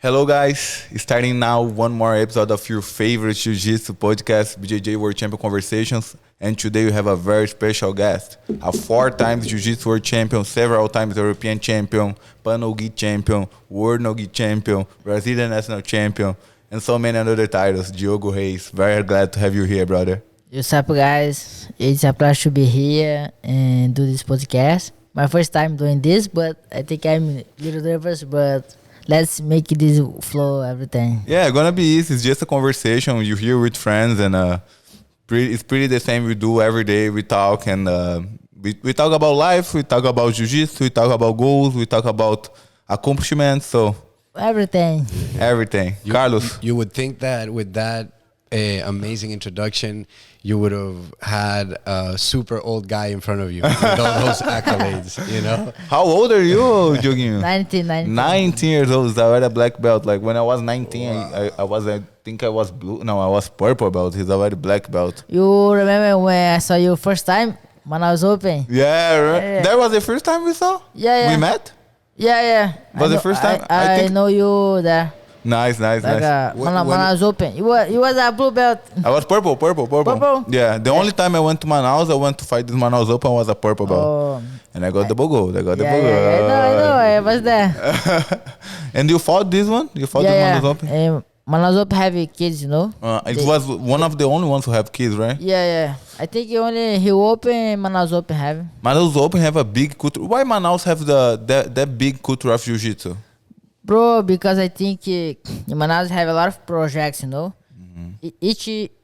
Hello guys, starting now one more episode of your favorite Jiu-Jitsu podcast, BJJ World Champion Conversations. And today we have a very special guest, a 4 times Jiu-Jitsu World Champion, several times European Champion, PANAM Champion, World NoGi Champion, Brazilian National Champion, and so many other titles, Diogo Reis. Very glad to have you here, brother. What's up, guys? It's a pleasure to be here and do this podcast. My first time doing this, but I think I'm a little nervous, but let's make this flow everything. Yeah, gonna be easy. It's just a conversation. You're here with friends, and it's pretty the same we do every day. We talk, and we talk about life, we talk about jiu-jitsu, we talk about goals, we talk about accomplishments, so... Everything. Carlos? You would think that with that amazing introduction, you would have had a super old guy in front of you with all those accolades, you know? How old are you, Dioguinho? 19. Years old. I already a black belt. Like when I was 19, wow. I think I was blue. No, I was purple belt. He's already black belt. You remember when I saw you first time? Manaus Open? Yeah, right. Yeah. That was the first time we saw? Yeah. We met? Yeah. Was the first time? I think know you there. Nice. Manaus Open. You was a blue belt. I was purple. Purple? Yeah. The only time I went to Manaus, I went to fight this Manaus Open, was a purple belt. Oh. And I got the gold. I know. I was there. And you fought this one? You fought this Manaus Open? Manaus Open have kids, you know. It was one of the only ones who have kids, right? Yeah. I think only Rio Open and Manaus Open have. Manaus Open have a big culture. Why Manaus have that big culture of jiu-jitsu? Bro, because I think in Manaus have a lot of projects, you know. Mm-hmm.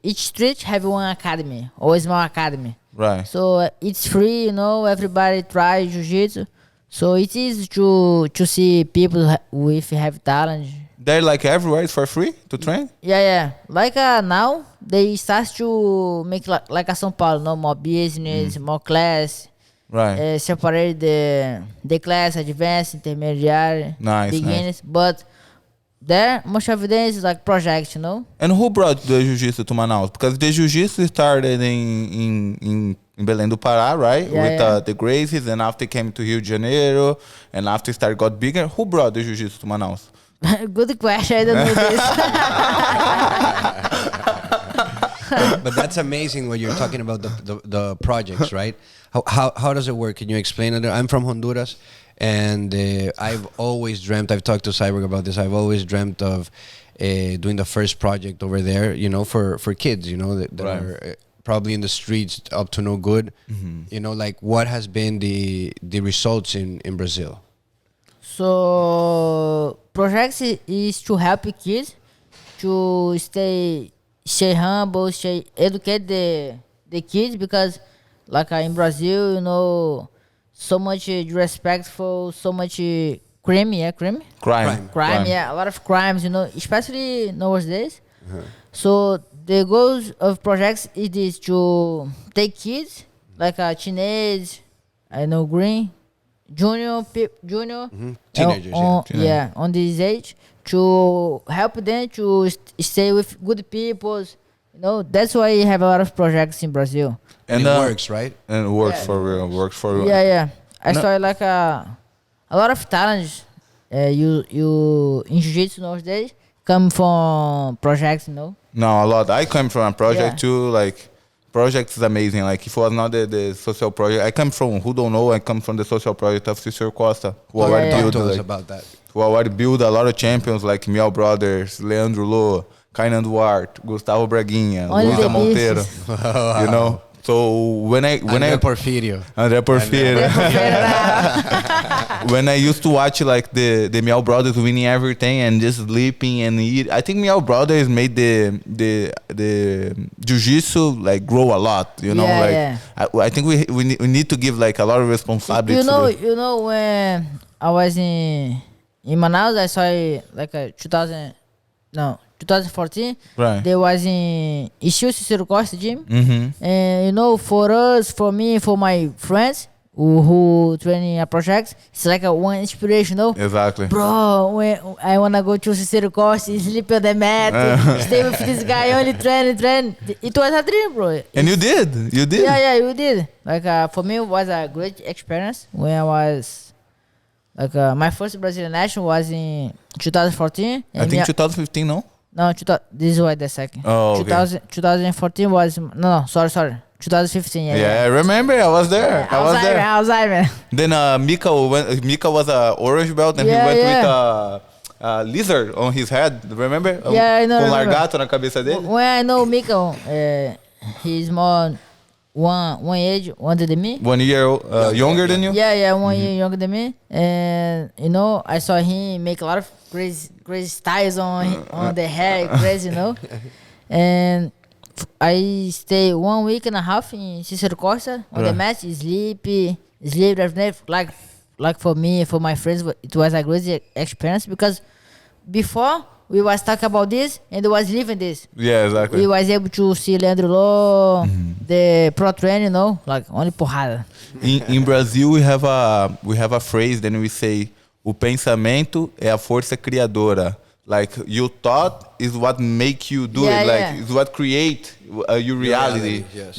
Each street have one academy, or a small academy. Right. So it's free, you know. Everybody try jiu-jitsu. So it is to see people with have talent. They're like everywhere. It's for free to train. Yeah. Like now they start to make like a São Paulo, no more business, more class. Right. Separate the class, advanced, intermediate, beginners. Nice. But there, most of them is like projects, you know. And who brought the jiu-jitsu to Manaus? Because the jiu-jitsu started in Belém do Pará, right? With the Gracies, and after came to Rio de Janeiro, and after got bigger. Who brought the jiu-jitsu to Manaus? Good question. I don't know this. But that's amazing when you're talking about the projects, right? How does it work? Can you explain it? I'm from Honduras, and I've always dreamt, I've talked to Cyborg about this, I've always dreamt of doing the first project over there, you know, for kids, you know, that are probably in the streets up to no good. Mm-hmm. You know, like what has been the results in Brazil? So projects is to help kids to stay humble, educate the kids, because like in Brazil, you know, so much disrespectful, so much crime, a lot of crimes, you know, especially nowadays. Uh-huh. So the goals of projects is to take kids like a teenage, junior, mm-hmm. Teenagers, on this age, to help them to stay with good people. You know, that's why you have a lot of projects in Brazil. And it works, right? And it works for real. Yeah. I saw like a lot of talents. You in jiu-jitsu nowadays come from projects, you know. No, a lot. I come from a project too. Like, project is amazing. Like, if it was not the social project, I come from, who don't know, I come from the social project of Cicero Costa, who already built about that. Who already built a lot of champions like Miel Brothers, Leandro Lô, Kainan Duarte, Gustavo Braguinha, Luisa Monteiro. Wow. You know. So when I Porfirio. When I used to watch like the Miel Brothers winning everything and just sleeping and eat, I think Miel Brothers made the jiu-jitsu like grow a lot. You know, I think we need to give like a lot of responsibility. You know when I was in Manaus, I saw like a 2014, right. They was in Cicero Costa gym. Mm-hmm. And you know, for us, for me, for my friends who training a project, it's like a one inspiration, no? Exactly. Bro, when I wanna go to Cicero Costa, sleep on the mat, stay with this guy, only train. It was a dream, bro. And you did. Yeah, you did. Like for me, it was a great experience when I was Like my first Brazilian national was in 2014. I think 2015, no? No, this is why the second. Oh, okay. 2014 was sorry. 2015. Yeah, I remember. I was there. I was there. Alzheimer. Then Mika was a orange belt, and he went with a lizard on his head. Remember? Yeah, I know. Com largato na cabeça dele. When I know Mika, he's more one age older than me. 1 year younger than you. Yeah, 1 year younger than me. And I saw him make a lot of crazy styles on the hair, crazy, And I stayed 1 week and a half in Cicero Costa on the match. Sleep every night. Like for me, for my friends, it was a great experience because before we was talking about this and we was living this. Yeah, exactly. We was able to see Leandro Lô, the pro training, like only porrada. In Brazil, we have a phrase. Then we say, "O pensamento é a força criadora." Like your thought is what make you do it. Like it's what create your reality. Yes.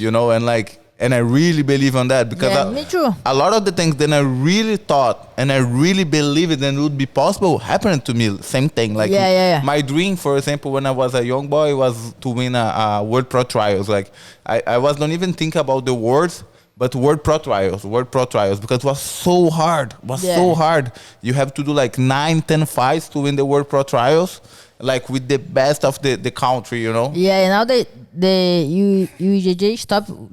And I really believe on that because me too. A lot of the things that I really thought and I really believe it and it would be possible happened to me. Same thing. Like my dream, for example, when I was a young boy was to win a World Pro Trials. Like I was not even thinking about the words, but World Pro Trials because it was so hard. So hard. You have to do like 9-10 fights to win the World Pro Trials, like with the best of the country, Yeah, now the UJJ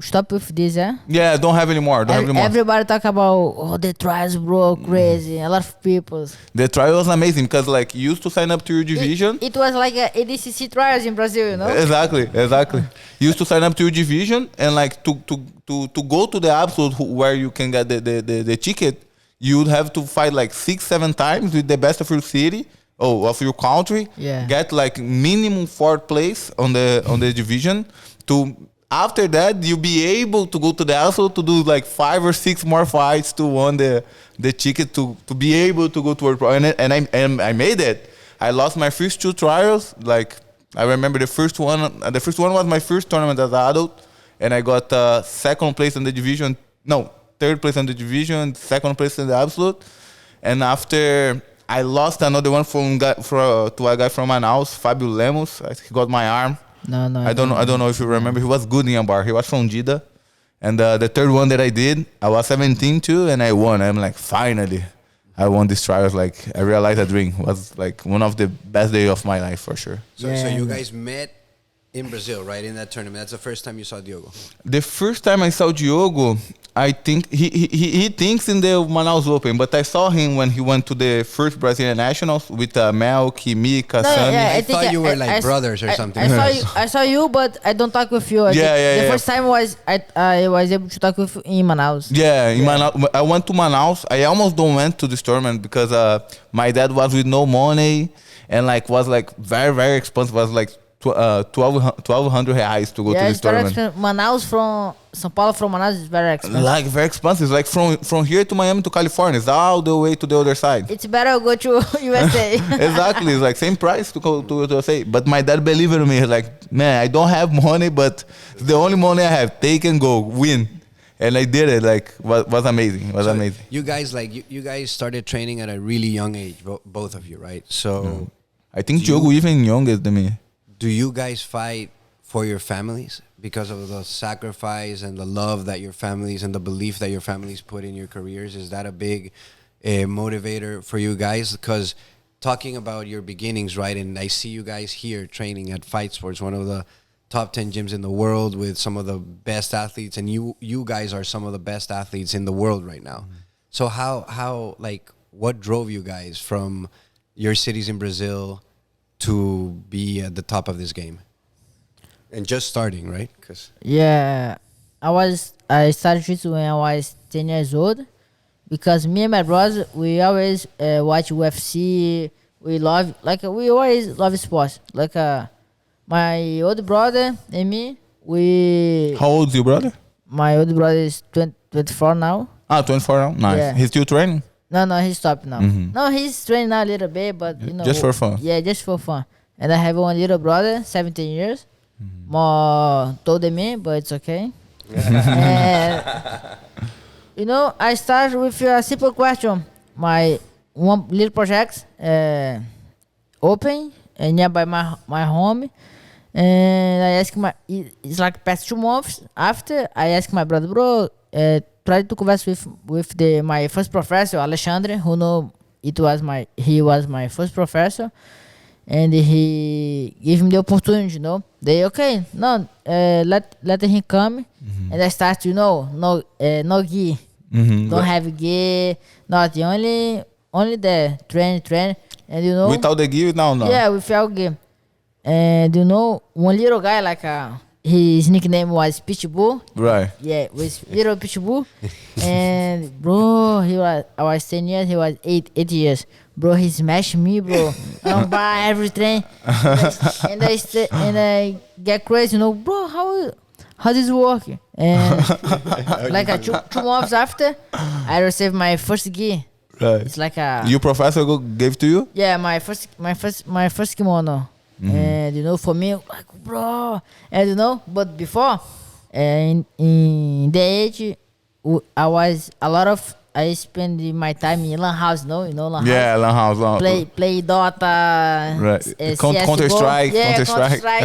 stop with this, yeah? Yeah, don't have anymore. Everybody talk about the trials, bro, crazy. A lot of people. The trial was amazing because like you used to sign up to your division. It was like a ADCC trials in Brazil, Exactly. You used to sign up to your division and like to go to the absolute where you can get the ticket, you would have to fight like 6-7 times with the best of your city. Of your country, get like minimum 4th place on the division. After that, you'll be able to go to the absolute to do like 5 or 6 more fights to win the ticket to be able to go to World Pro. And I made it. I lost my first 2 trials. Like I remember the first one. The first one was my first tournament as an adult, and I got 2nd place in the division. No, 3rd place in the division, 2nd place in the absolute, and after. I lost another one to a guy from Manaus, Fábio Lemos. He got my arm. No. I don't know if you remember. He was good in a bar. He was from Dida. And the 3rd one that I did, I was 17 too, and I won. I'm like, finally, I won this trial. Like I realized a dream. It was like one of the best days of my life for sure. So you guys met in Brazil, right? In that tournament. That's the first time you saw Diogo. The first time I saw Diogo, I think he thinks in the Manaus Open, but I saw him when he went to the first Brazilian Nationals with Melky, Mika, Sami. I thought you were like brothers or something. I saw you, but I don't talk with you. The first time was I was able to talk with you in Manaus. Yeah, in Manaus. I went to Manaus. I almost don't went to this tournament because my dad was with no money and like was like very, very expensive. Was like 1,200 reais to go to this tournament. Manaus from São Paulo from Manaus is very expensive. Like very expensive. Like from here to Miami to California, it's all the way to the other side. It's better go to USA. Exactly, it's like same price to go to USA. But my dad believed in me. He's like, man, I don't have money, but it's the only money I have. Take and go, win. And I did it. Like was amazing. It was amazing. You guys you guys started training at a really young age, both of you, right? So I think Diogo even younger than me. Do you guys fight for your families because of the sacrifice and the love that your families and the belief that your families put in your careers? Is that a big motivator for you guys? Because talking about your beginnings, right? And I see you guys here training at Fight Sports, one of the top 10 gyms in the world with some of the best athletes. And you guys are some of the best athletes in the world right now. So how like, what drove you guys from your cities in Brazil to be at the top of this game and just starting, right? I started Jiu-Jitsu when I was 10 years old because me and my brother, we always watch UFC. We always love sports. Like my older brother and me, How old is your brother? My older brother is 24 now. 24 now? Nice. Yeah. He's still training? No, he stopped now. No, he's training now a little bit, but just for fun. Yeah, just for fun. And I have one little brother, 17 years, more tall than me, but it's okay. And I start with a simple question. My one little project open nearby my home. And I asked it's like past 2 months after, I asked my brother, bro, try to converse with my first professor, Alexandre, he was my first professor, and he gave him the opportunity, They okay, no, let him come, and I start, no gi, don't have gi, not only the train, and Without the gi, no. Yeah, without gi. And one little guy his nickname was Pitbull. Right. Yeah, was little Pitbull. And bro, I was 10 years, he was 8 years. Bro, he smashed me, bro. I don't buy everything. And I get crazy, bro, how this work? And like 2 months after, I received my first gi. Right. It's like your professor gave to you? Yeah, my first kimono. And for me, like, bro, and but before, in the age, I spend my time in LAN house, LAN house. Yeah, LAN house. Play Dota, right. Counter Strike. Yeah, Counter Strike.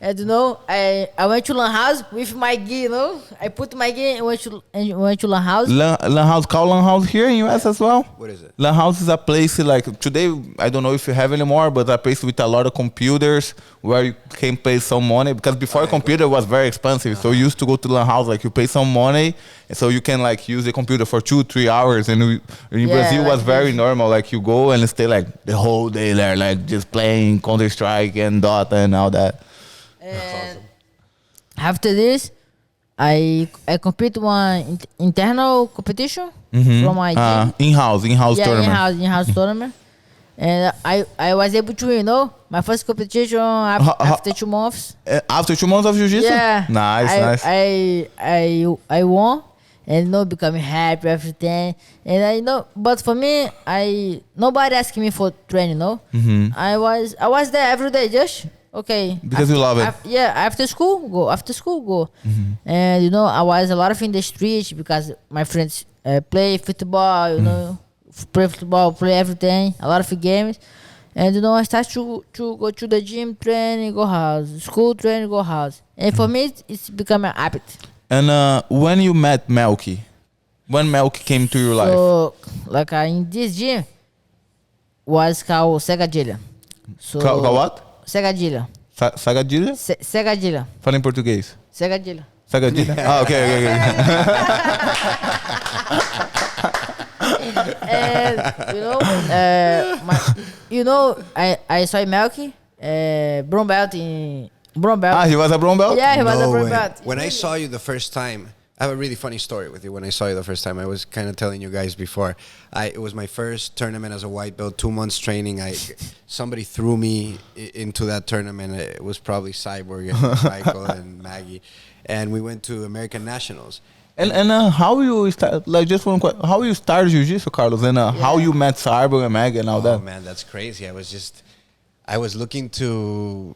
And I went to LAN house with my gi, I put my gi and went to LAN house. LAN house, call LAN house here in US as well? What is it? LAN house is a place like, today, I don't know if you have anymore, but a place with a lot of computers where you can pay some money, because before computer was very expensive. So you used to go to LAN house, like you pay some money, so you can like use the computer for 2-3 hours. And in Brazil was very normal, like you go and stay like the whole day there, like just playing Counter Strike and Dota and all that. And after this, I compete one internal competition from my team. In-house tournament. In-house tournament. And I was able to win, my first competition after 2 months. After 2 months of Jiu-Jitsu? Yeah. Nice. I won. And becoming happy, everything. And but for me, nobody asked me for training, I was there every day, just okay. Because you love it. After school, go. And I was a lot of in the street because my friends play football, play football, play everything, a lot of games. And I started to go to the gym, train, go house, school, train, go house. And for me, it's become a habit. And when you met Melky, when Melky came to your life? So, like in this gym, was called Segadilha. So, called what? Segadilha. Sagadilha? Segadilha. Fala em português. Segadilha. Sagadilha? Okay. And I saw Melky, brown belt in. Brown belt. He was a brown belt? Yeah, he was a brown belt. When I saw you the first time, I have a really funny story with you. When I saw you the first time, I was kind of telling you guys before. It was my first tournament as a white belt, 2 months training. Somebody threw me into that tournament. It was probably Cyborg and Michael and Maggie. And we went to American Nationals. And how you start? Like, just one question: how you started Jiu-Jitsu, Carlos? And how you met Cyborg and Maggie and all that? Oh man, that's crazy. I was looking to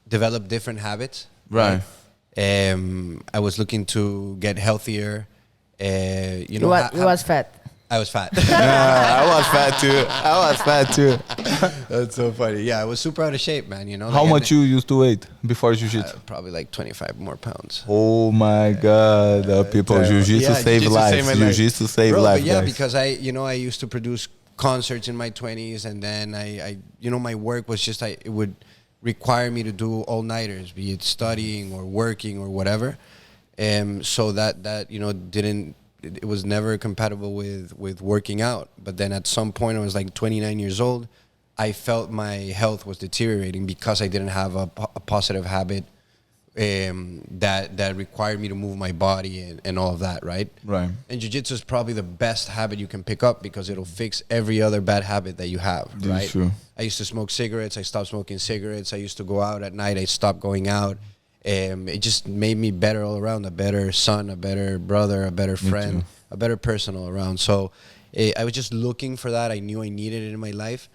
develop different habits. Right. I was looking to get healthier. You was fat. I was fat. I was fat too. That's so funny. Yeah, I was super out of shape, man. How much you used to weigh before Jiu-Jitsu? Probably like 25 more pounds. Oh my God, people! Jiu-Jitsu save lives. Jiu-Jitsu save lives. Yeah, because I used to produce concerts in my 20s, and then I my work was just it would require me to do all-nighters, be it studying or working or whatever. So that it was never compatible with working out. But then at some point, I was like 29 years old, I felt my health was deteriorating because I didn't have a positive habit that required me to move my body and all of that, right? Right. And jiu-jitsu is probably the best habit you can pick up because it'll fix every other bad habit that you have, right? That's true. I used to smoke cigarettes. I stopped smoking cigarettes. I used to go out at night. I stopped going out. It just made me better all around, a better son, a better brother, a better friend, a better person all around. So I was just looking for that. I knew I needed it in my life.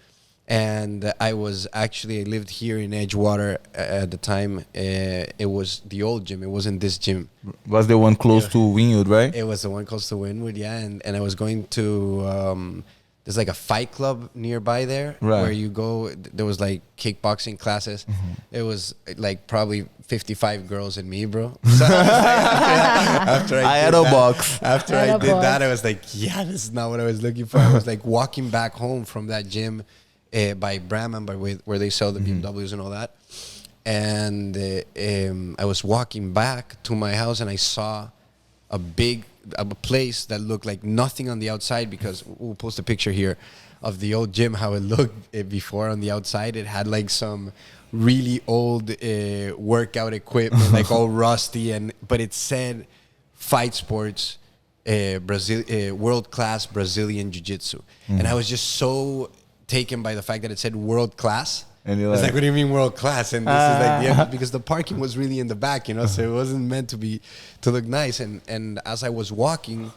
And I lived here in Edgewater at the time. It was the old gym. It wasn't this gym. Was the one close to Winwood, right? It was the one close to Winwood, yeah. And I was going to there's like a fight club nearby there where you go. There was like kickboxing classes. It was like probably 55 girls and me, bro. So after I did that, I was like, yeah, this is not what I was looking for. I was like walking back home from that gym by Brahman, where they sell the BMWs and all that. And I was walking back to my house and I saw a place that looked like nothing on the outside, because we'll post a picture here of the old gym, how it looked before on the outside. It had like some really old workout equipment, like all rusty, but it said Fight Sports world-class Brazilian Jiu-Jitsu. And I was just so taken by the fact that it said world-class. And it's like, what do you mean world class? And this is like the end, because the parking was really in the back, so it wasn't meant to look nice. And as I was walking,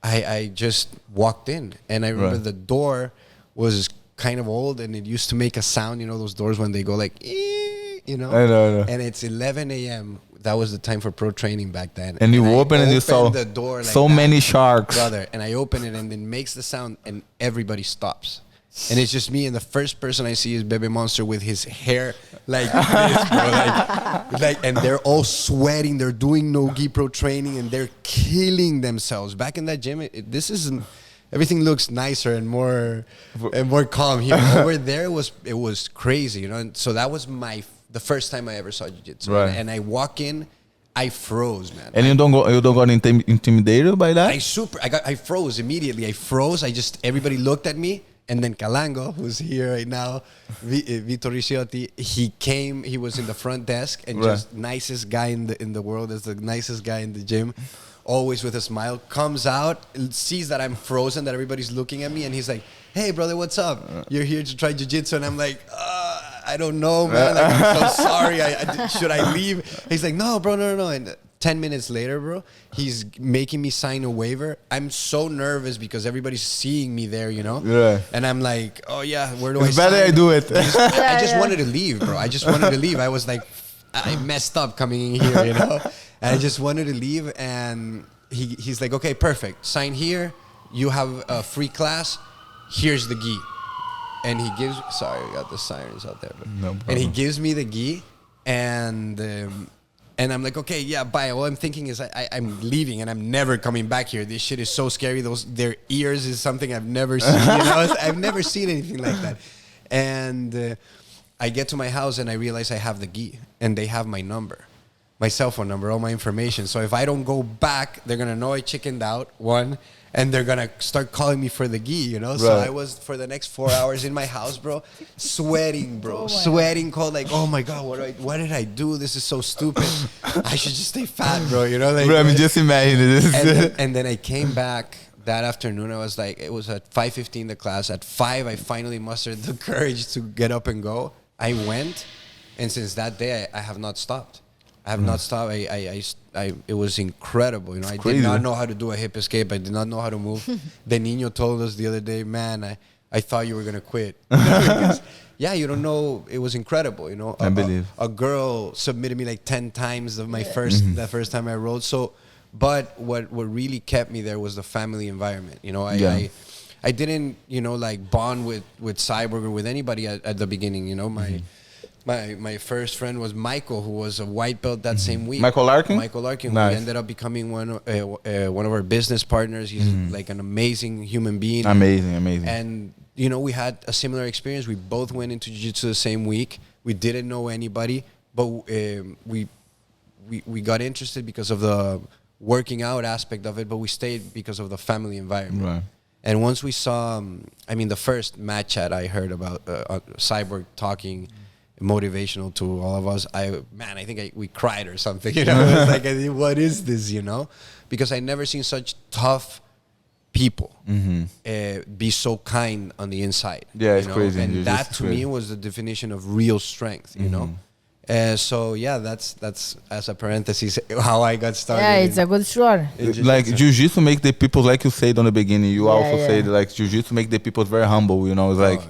I just walked in, and I remember the door was kind of old, and it used to make a sound, those doors when they go like, I know. And it's 11 a.m. That was the time for pro training back then. And you open and you saw the door like so many sharks, brother. And I open it, and it makes the sound, and everybody stops. And it's just me, and the first person I see is Bebe Monster with his hair like this, bro. And they're all sweating. They're doing NoGi pro training, and they're killing themselves. Back in that gym, everything looks nicer and more calm here. Over there, it was crazy, And so that was the first time I ever saw Jiu-Jitsu. Right. And I walk in, I froze, man. And you don't got intimidated by that? I froze immediately. Everybody looked at me. And then Calango, who's here right now, Vito Ricciotti, he was in the front desk, and just nicest guy in the world, is the nicest guy in the gym, always with a smile, comes out, sees that I'm frozen, that everybody's looking at me, and he's like, hey, brother, what's up? You're here to try jiu-jitsu? And I'm like, I don't know, man. Like, I'm so sorry. Should I leave? He's like, no, bro, no. And 10 minutes later, bro, he's making me sign a waiver. I'm so nervous because everybody's seeing me there, Yeah. And I'm like, oh, yeah, where do I sign? It's better I do it. I just wanted to leave, bro. I just wanted to leave. I was like, I messed up coming in here, And I just wanted to leave. And he's like, okay, perfect. Sign here. You have a free class. Here's the gi. And he gives... Sorry, I got the sirens out there. No problem. And he gives me the gi. And I'm like, okay, yeah, bye. All I'm thinking is I'm leaving and I'm never coming back here. This shit is so scary. Their ears is something I've never seen. I've never seen anything like that. And I get to my house and I realize I have the gi. And they have my number, my cell phone number, all my information. So if I don't go back, they're going to know I chickened out, one. And they're going to start calling me for the gi, Right. So I was, for the next 4 hours in my house, bro, sweating, bro. Sweating cold, like, oh, my God, what did I do? This is so stupid. I should just stay fat, bro, Like, bro, I mean, just imagine this. And then I came back that afternoon. I was like, it was at 5:15 the class. At 5, I finally mustered the courage to get up and go. I went, and since that day, I have not stopped. I have not stopped. It was incredible. I crazy. did not know how to do a hip escape. I did not know how to move. The Nino told us the other day, man, I thought you were going to quit. Yeah, you don't know. It was incredible. I believe. A girl submitted me like 10 times of my the first time I rode. So, but what really kept me there was the family environment. I didn't, like bond with Cyborg or with anybody at the beginning. My first friend was Michael, who was a white belt that same week. Michael Larkin? Michael Larkin, Nice. who ended up becoming one of our business partners. He's like an amazing human being. Amazing. And, we had a similar experience. We both went into jiu-jitsu the same week. We didn't know anybody, but we got interested because of the working out aspect of it, but we stayed because of the family environment. Right. And once we saw, the first match chat I heard about Cyborg talking motivational to all of us, I think we cried or something. It was like, what is this? Because I never seen such tough people be so kind on the inside. Yeah, it's crazy. And that to me was the definition of real strength. So yeah, that's as a parenthesis how I got started. Yeah, it's a good story. Like jiu-jitsu make the people, like you said on the beginning, you also said like jiu-jitsu make the people very humble. It's like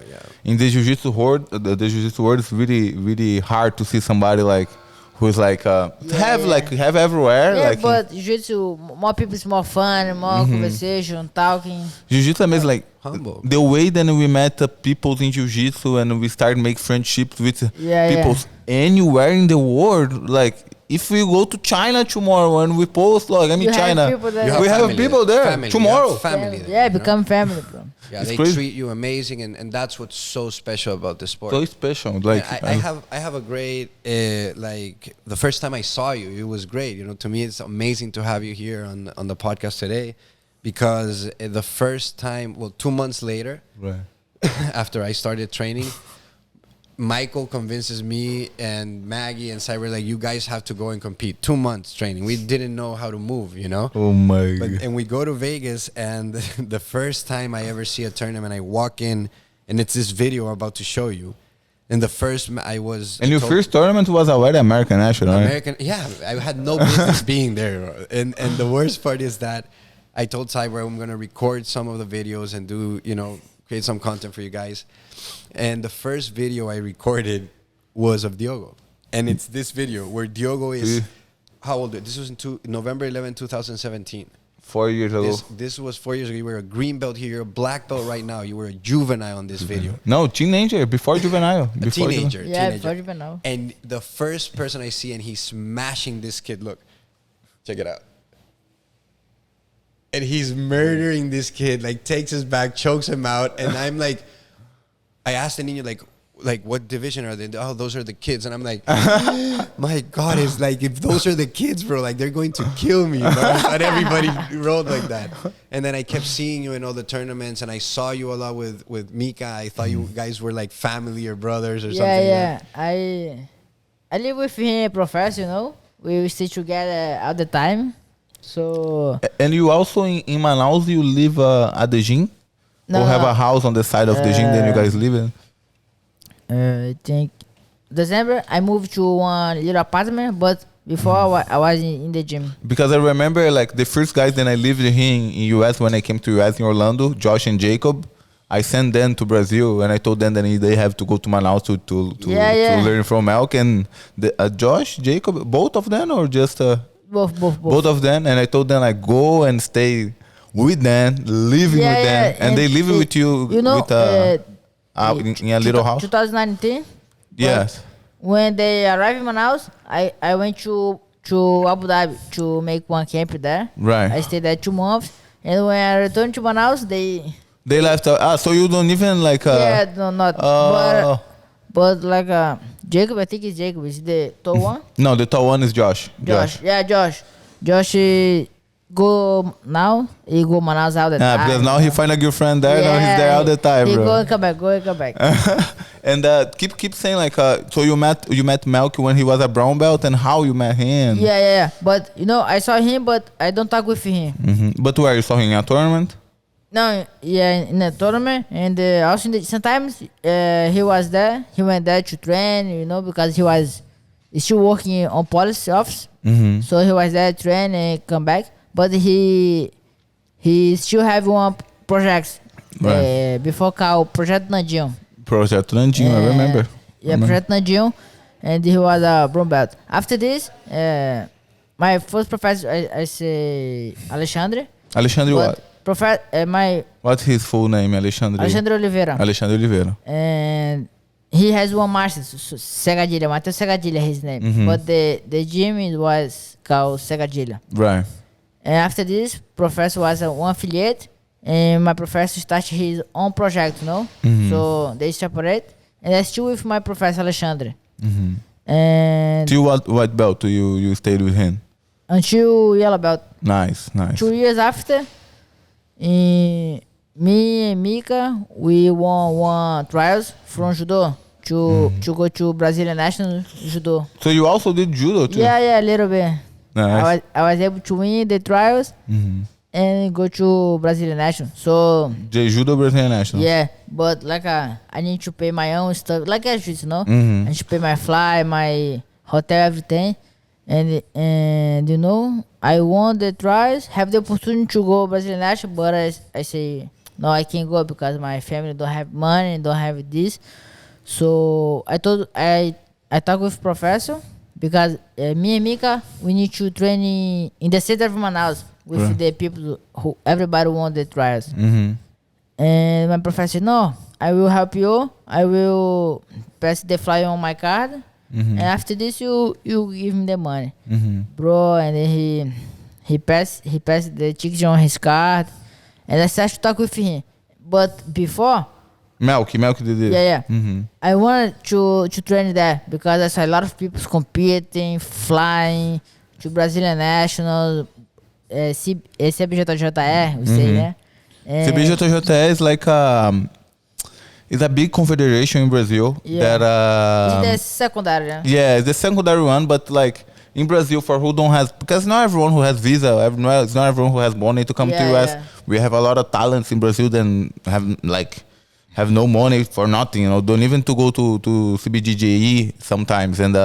in the jiu-jitsu world, the jiu-jitsu world is really, really hard to see somebody like who's like have everywhere. Yeah, like but jiu-jitsu, more people is more fun, more conversation, talking. Jiu-jitsu is like Humble. the way that we met people in Jiu-Jitsu and we started make friendships with people anywhere in the world. Like, if we go to China tomorrow and we post, like, I'm in China, we have people there tomorrow. Family there, yeah, become family, bro. Yeah, it's they crazy. treat you amazing, and that's what's so special about the sport. So special. Like, I have a great like the first time I saw you, it was great. You know, to me, it's amazing to have you here on the podcast today, because the first time, well, 2 months later, right. after I started training, Michael convinces me and Maggie and Cyber, like, you guys have to go and compete. 2 months training. We didn't know how to move, you know? Oh my God. And we go to Vegas, and the first time I ever see a tournament, I walk in, and it's this video I'm about to show you. And the first I was... And your first tournament was already American National, right? American, yeah. I had no business being there. And the worst part is that I told Cyber I'm going to record some of the videos and do, you know, create some content for you guys. And the first video I recorded was of Diogo. And it's this video where Diogo is... How old? This was in November 11, 2017. 4 years ago. This was 4 years ago. You were a green belt here, a black belt right now. You were a juvenile on this video. No, teenager, before juvenile. A teenager. Yeah, teenager. before juvenile. And the first person I see, and he's smashing this kid. Look, check it out. And he's murdering this kid, like takes his back, chokes him out. And I'm like, I asked the Nino, like, what division are they? Oh, those are the kids. And I'm like, my God, it's like, if those are the kids, bro, like, they're going to kill me, bro. Not everybody rolled like that. And then I kept seeing you in all the tournaments, and I saw you a lot with Mika. I thought you guys were like family or brothers or something. Yeah. I live with him, professor, you know. We stay together all the time. So... And you also, in Manaus, you live at the gym? No, or have a house on the side of the gym, then you guys live in? I think December I moved to one little apartment, but before I was in the gym. Because I remember, like, the first guys that I lived here in US, when I came to US in Orlando, Josh and Jacob, I sent them to Brazil, and I told them that they have to go to Manaus to learn from Elk. And Josh, Jacob, both of them, or just both of them? And I told them, like, go and stay with them, living with them, and they live with you, you know, in a little house. 2019. Yes. When they arrived in Manaus, I went to Abu Dhabi to make one camp there. Right. I stayed there 2 months, and when I returned to Manaus, they left. So you don't even like. not. But like Jacob, I think it's Jacob. Is the tall one? No, the tall one is Josh. Yeah, Josh. Josh go now. He go Manaus all the time. Because now he find a girlfriend there. Now he's there all the time, he bro. Go and come back. And keep saying, like, so you met Melk when he was a brown belt, and how you met him? Yeah. But you know, I saw him, but I don't talk with him. Mm-hmm. But where you saw him in a tournament? No, in a tournament, and also sometimes he was there. He went there to train, you know, because he was still working on policy office. Mm-hmm. So he was there to train and come back. But he still have one project before called Project Nandinho. Project Nandinho, I remember. Yeah, Project Nandinho, and he was a brown belt. After this, my first professor, I say Alexandre. Alexandre what? What's his full name? Alexandre Oliveira. Alexandre Oliveira. And he has one master, Segadilha. Matheus Segadilha, his name. Mm-hmm. But the gym was called Segadilha. Right. And after this, professor was one affiliate, and my professor started his own project, you know? Mm-hmm. So they separate, and I still with my professor Alexandre. Mm-hmm. And till what belt you stayed with him? Until yellow belt. Nice. 2 years after, me and Mika, we won trials from judo to go to Brazilian national judo. So you also did judo too? Yeah, a little bit. Nice. I was able to win the trials and go to Brazilian national. So the judo Brazilian national. Yeah, but like I need to pay my own stuff, like I should, you know. I need to pay my flight, my hotel, everything, and you know, I won the trials, have the opportunity to go Brazilian national, but I say no, I can't go because my family don't have money, don't have this. So I talked with professor. Because me and Mika, we need to train in the center of Manaus with the people who everybody won the trials. And my professor said, no, I will help you. I will pass the flyer on my card. And after this, you give me the money. Bro, and then he passed the ticket on his card. And I started to talk with him. But before... Melk did it. Yeah. I wanted to train there because I saw a lot of people competing, flying to Brazilian National, CBJJWC, we say, né? CBJJWC is like it's a big confederation in Brazil. Yeah. That It's the secondary, né? yeah, it's the secondary one, but like in Brazil, for who don't has, because not everyone who has visa, it's not everyone who has money to come to US. Yeah. We have a lot of talents in Brazil that have no money for nothing, don't even to go to CBJJE sometimes. And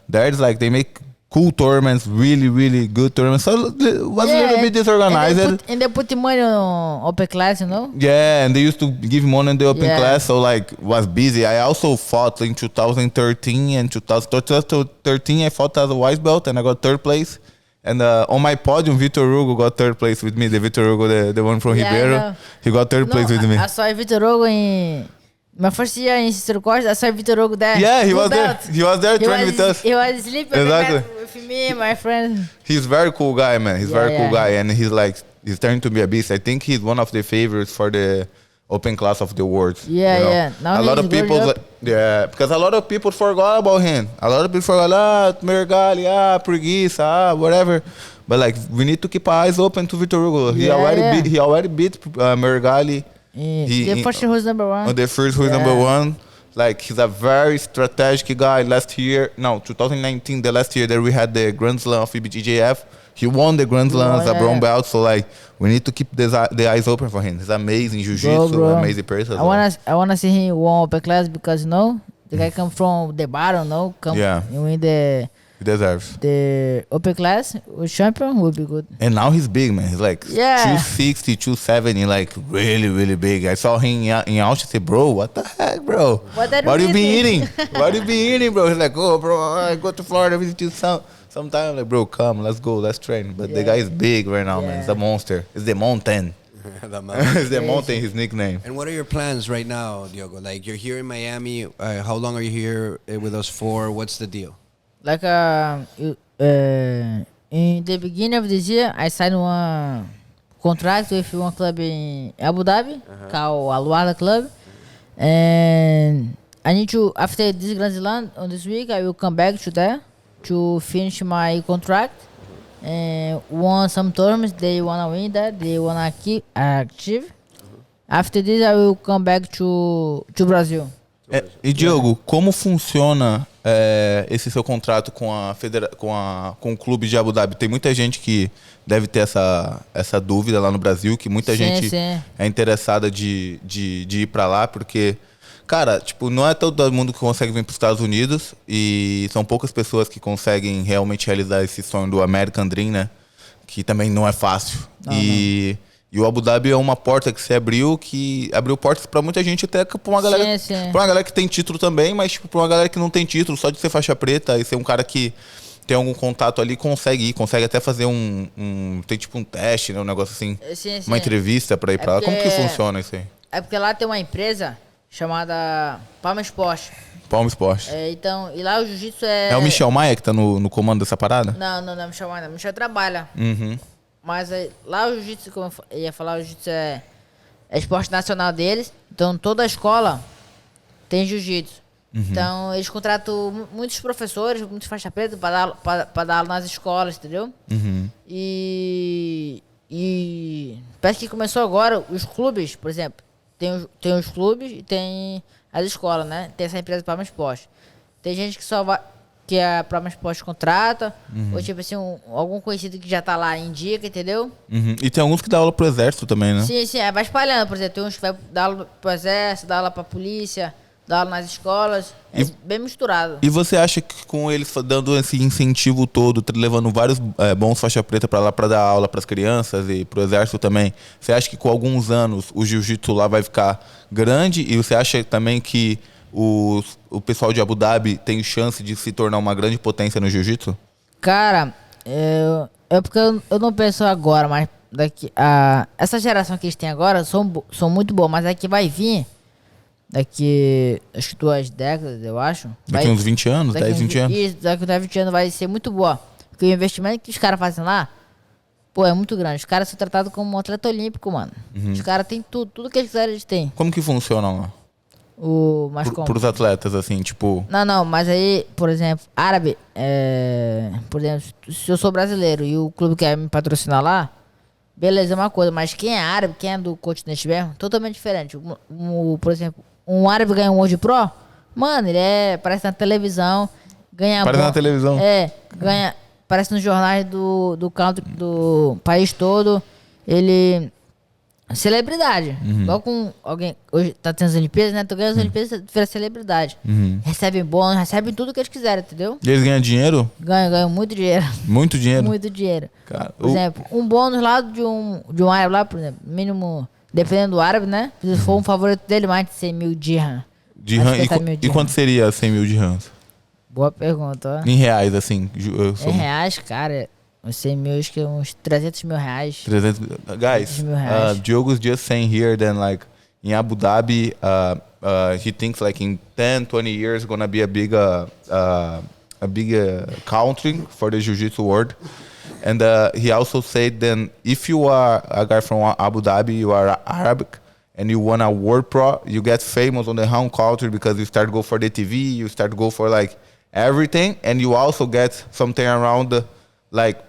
there's like, they make cool tournaments, really, really good tournaments. So it was a little bit disorganized. And they put the money on open class, Yeah, and they used to give money in the open Yeah. class, so like was busy. I also fought in 2013 and 2013 I fought as a white belt and I got third place. And on my podium, Vitor Hugo got third place with me. The Vitor Hugo, the one from Yeah, I Ribeiro, know. he got third place with me. I saw Vitor Hugo in my first year in Cicero Costa. I saw Vitor Hugo there. Yeah, he Blue was there. belt. He was there training with us. He was sleeping Exactly. with me and my friend. He's very cool guy, man. He's very cool Yeah. guy, and he's turning to be a beast. I think he's one of the favorites for the open class of the world. Yeah. Now a lot he's of people, growing up. because a lot of people forgot about him. A lot of people forgot, Mergali, preguiça, whatever. But like, we need to keep our eyes open to Vitor Hugo. He already beat Mergali. The first who's number one. On the first, who's number one. Like, he's a very strategic guy. 2019, the last year that we had the Grand Slam of BJJF, he won the Grand Slam as a brown belt. So like, we need to keep the eyes open for him. He's amazing jiu-jitsu, amazing person. I wanna see him won open class because the guy come from the bottom, and win He deserves. the open class, the champion would be good. And now he's big, man. He's like 260, 270, like really, really big. I saw him in Austin. I said, bro, what the heck, bro? What you been eating? What you been eating, bro? He's like, oh, bro, I go to Florida, visit you sometime. Like, bro, come, let's go, let's train. But the guy is big right now, man. It's a monster. It's the mountain. It's the mountain, his nickname. And what are your plans right now, Diogo? Like, you're here in Miami. How long are you here with us for? What's the deal? Like in the beginning of this year, I signed one contract with one club in Abu Dhabi, called Al Wahda Club, and I need to, after this Grand Slam on this week, I will come back to there to finish my contract and won some tournaments. They wanna win that, they wanna keep active. After this, I will come back to Brazil. E Diogo, como funciona esse seu contrato com o clube de Abu Dhabi? Tem muita gente que deve ter essa dúvida lá no Brasil, que muita gente é interessada de ir pra lá, porque, cara, tipo, não é todo mundo que consegue vir para os Estados Unidos e são poucas pessoas que conseguem realmente realizar esse sonho do American Dream, né? Que também não é fácil. E o Abu Dhabi é uma porta que se abriu, que abriu portas pra muita gente, até pra uma galera, pra uma galera que tem título também, mas tipo, pra uma galera que não tem título, só de ser faixa preta e ser um cara que tem algum contato ali, consegue até fazer tem tipo um teste, né, um negócio assim, uma entrevista pra ir pra lá. Como que funciona isso aí? É porque lá tem uma empresa chamada PANAM Esporte. Palma Esporte. Então, e lá o jiu-jitsu é... É o Michel Maia que tá no comando dessa parada? Não é Michel Maia, não. Michel trabalha. Mas lá o jiu-jitsu, como eu ia falar, o jiu-jitsu é esporte nacional deles. Então toda a escola tem jiu-jitsu. Então eles contratam muitos professores, muitos faixa preta para dar aula nas escolas, entendeu? E parece que começou agora, os clubes, por exemplo, tem os clubes e tem as escolas, né? Tem essa empresa PANAM Esporte. Tem gente que só vai... que a PANAM Esporte contrata, ou tipo assim, algum conhecido que já tá lá indica, entendeu? E tem alguns que dão aula pro exército também, né? Sim, vai espalhando, por exemplo, tem uns que vai dar aula pro exército, dar aula pra polícia, dar aula nas escolas, bem misturado. E você acha que com eles dando esse incentivo todo, levando vários bons faixa preta pra lá pra dar aula pras crianças e pro exército também, você acha que com alguns anos o jiu-jitsu lá vai ficar grande? E você acha também que o pessoal de Abu Dhabi tem chance de se tornar uma grande potência no jiu-jitsu? Cara, é porque eu não penso agora, mas essa geração que eles têm agora são muito boas, mas a que vai vir, daqui acho que 2 décadas, eu acho. Daqui uns 20 anos, 10, 20 anos. Isso, daqui uns 10, 20 anos vai ser muito boa. Porque o investimento que os caras fazem lá, pô, é muito grande. Os caras são tratados como um atleta olímpico, mano. Os caras têm tudo que eles quiserem, eles têm. Como que funciona lá? Mas como? Pros atletas, assim, tipo... Não, mas aí, por exemplo, árabe, por exemplo, se eu sou brasileiro e o clube quer me patrocinar lá, beleza, é uma coisa, mas quem é árabe, quem é do continente mesmo, totalmente diferente. Por exemplo, um árabe ganha um World Pro, mano, ele parece na televisão, ganha... Parece na televisão. Ganha, parece nos jornais do country, do país todo, ele... Celebridade. Igual com alguém... Hoje tá tendo as Olimpíadas, né? Tu ganha as Olimpíadas, tu vira celebridade. Recebem bônus, recebem tudo que eles quiserem, entendeu? E eles ganham dinheiro? Ganham muito dinheiro. Muito dinheiro? Muito dinheiro. Cara, por exemplo, um bônus lá de um árabe lá, por exemplo, mínimo, dependendo do árabe, né? Se for um favorito dele, mais de 100 mil dirham. E quanto seria 100 mil dirhams? Boa pergunta, ó. Em reais, assim. Em reais, cara, uns 100 mil, acho que uns 300 mil reais. 300 Guys, Diogo's just saying here that, like, in Abu Dhabi, he thinks, like, in 10, 20 years, gonna be a big country for the Jiu-Jitsu world. And he also said then if you are a guy from Abu Dhabi, you are Arabic, and you want a World Pro, you get famous on the home country because you start to go for the TV, you start to go for like everything, and you also get something around like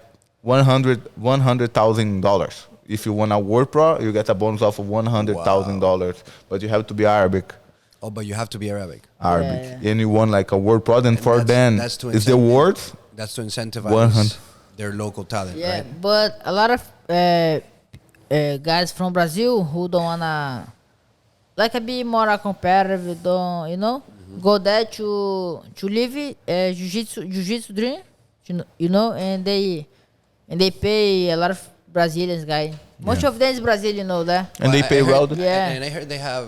$100,000. If you want a World Pro, you get a bonus of $100,000, but you have to be Arabic. Oh, but you have to be Arabic. Arabic, and you want like a World Pro, then for them, it's the words. That's to incentivize their local talent, right? But a lot of guys from Brazil who don't wanna be more competitive, go there to live jiu-jitsu dream, and they pay a lot of Brazilians guys. Most of them is Brazilian, that. And they pay well. Yeah. And I heard they have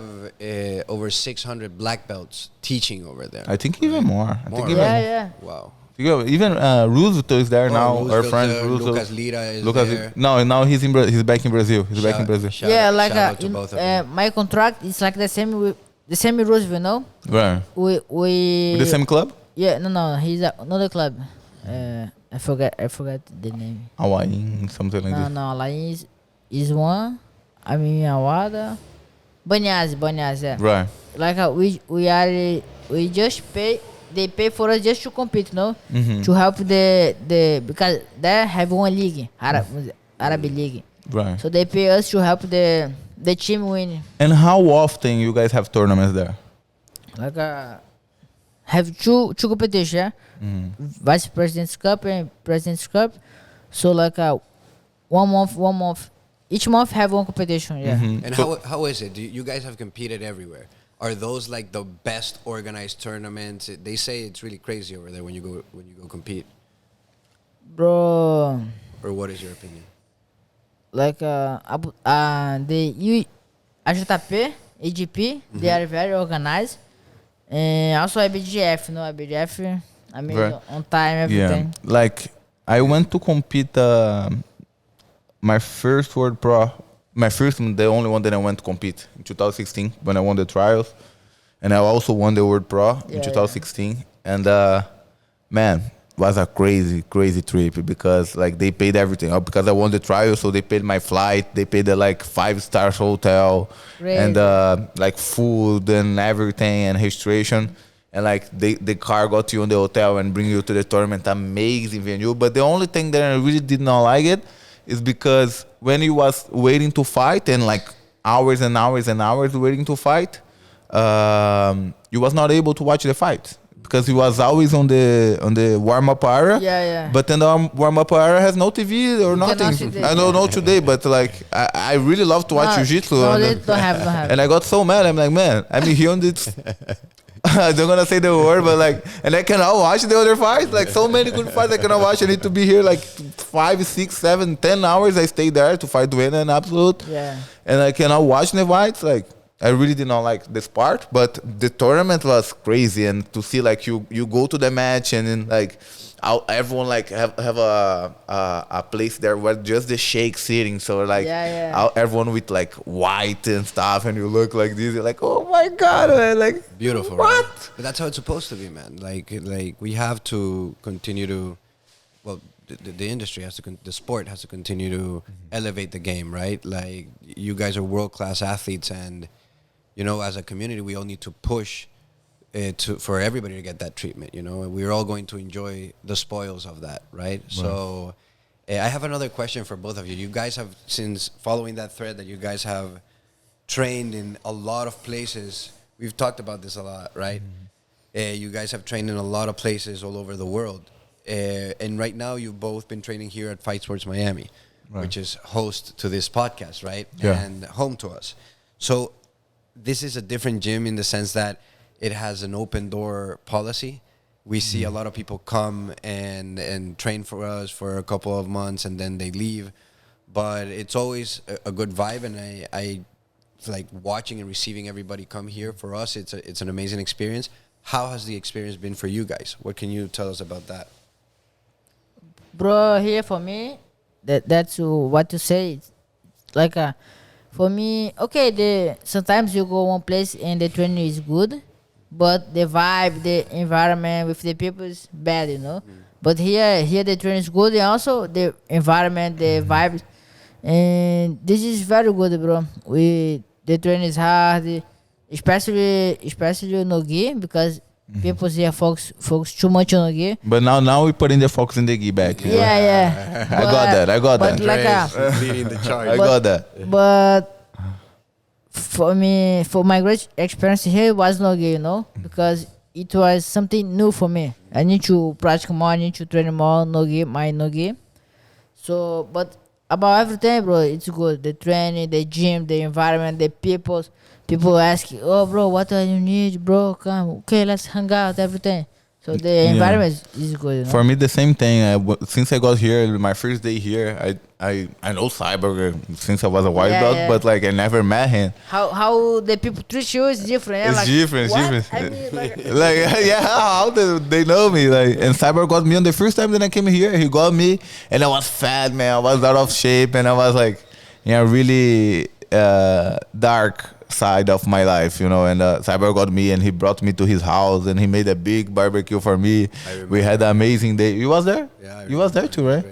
over 600 black belts teaching over there. I think even more. Yeah. Wow. Even Roosevelt is there now. Our friend Roosevelt. Lucas Lira is there. No, now he's back in Brazil. Shout out to both of them. My contract is like the same with Roosevelt, no? Where? With the same club? Yeah, no, he's another club. I forgot the name. Hawaii, something like that. No, Hawaii is one. I mean, Awada. Banhas, yeah. Right. Like we just pay. They pay for us just to compete, no? To help the because they have one league, Arab League. Right. So they pay us to help the team win. And how often you guys have tournaments there? Like have two competitions, yeah? Vice President's Cup and President's Cup. So like 1 month. Each month have one competition, yeah. And how is it? You guys have competed everywhere. Are those like the best organized tournaments? They say it's really crazy over there when you go compete. Bro. Or what is your opinion? Like AJP, AGP, they are very organized. And also BJJF, BJJF, I mean on time, everything. Yeah. Like I went to compete my first World Pro. The only one that I went to compete in 2016 when I won the trials. And I also won the World Pro in 2016. And man, was a crazy trip because like they paid everything. Because I won the trials, so they paid my flight, they paid the like 5-star hotel. Crazy. And like food and everything and registration. And like the car got you in the hotel and bring you to the tournament. Amazing venue. But the only thing that I really did not like it is because when you was waiting to fight and like hours and hours and hours waiting to fight, you was not able to watch the fight because he was always on the warm-up area. Yeah. But then the warm-up area has no TV or nothing. I don't know today, but like I really love to watch Jiu-Jitsu. No, they don't have. And I got so mad. I'm like, man, I'm here on this. I don't gonna say the word, but like, and I cannot watch the other fights. Like so many good fights I cannot watch. I need to be here like 5, 6, 7, 10 hours. I stay there to fight win and absolute. Yeah. And I cannot watch the fights. Like I really did not like this part, but the tournament was crazy, and to see like you go to the match and then like everyone like have a place there where just the sheikh sitting, so like everyone with like white and stuff, and you look like this, you're like, oh my god, man, like beautiful, what? Right? But that's how it's supposed to be, man. Like we have to continue to, well, the industry has to, the sport has to continue to elevate the game, right? Like you guys are world class athletes, and you know, as a community, we all need to push for everybody to get that treatment. You know, and we're all going to enjoy the spoils of that, right? So, I have another question for both of you. You guys have, since following that thread, that you guys have trained in a lot of places. We've talked about this a lot, right? You guys have trained in a lot of places all over the world. And right now, you've both been training here at Fight Sports Miami, which is host to this podcast, right? Yeah. And home to us. So this is a different gym in the sense that it has an open door policy. We see a lot of people come and train for us for a couple of months and then they leave. But it's always a good vibe, and I like watching and receiving everybody come here. For us, it's an amazing experience. How has the experience been for you guys? What can you tell us about that? Bro, here for me, that's what to say. It's like for me, okay, sometimes you go one place and the training is good, but the vibe, the environment with the people is bad, you know. But here the training is good, and also the environment, the vibes, and this is very good, bro. The training is hard, especially NoGi, because people here focus too much on NoGi. But now we putting the focus in the gi back. You know? Yeah. I got that. Like leading the charge. I got that. But for me, for my great experience here was NoGi, you know, because it was something new for me. I need to practice more, I need to train more NoGi. So, but about everything, bro, it's good. The training, the gym, the environment, the people. People ask, oh, bro, what do you need, bro? Come, okay, let's hang out, everything. So the environment is good, you know? For me, the same thing. Since I got here, my first day here, I know Cyborg since I was a white belt, but like I never met him. How the people treat you is different. It's like, different. I mean, like how they know me. Like, and Cyborg got me on the first time that I came here. He got me, and I was fat, man. I was out of shape, and I was like, really dark side of my life, you know. And Cyber got me, and he brought me to his house, and he made a big barbecue for me. We had an amazing day. You was there? Yeah, you was there too, right?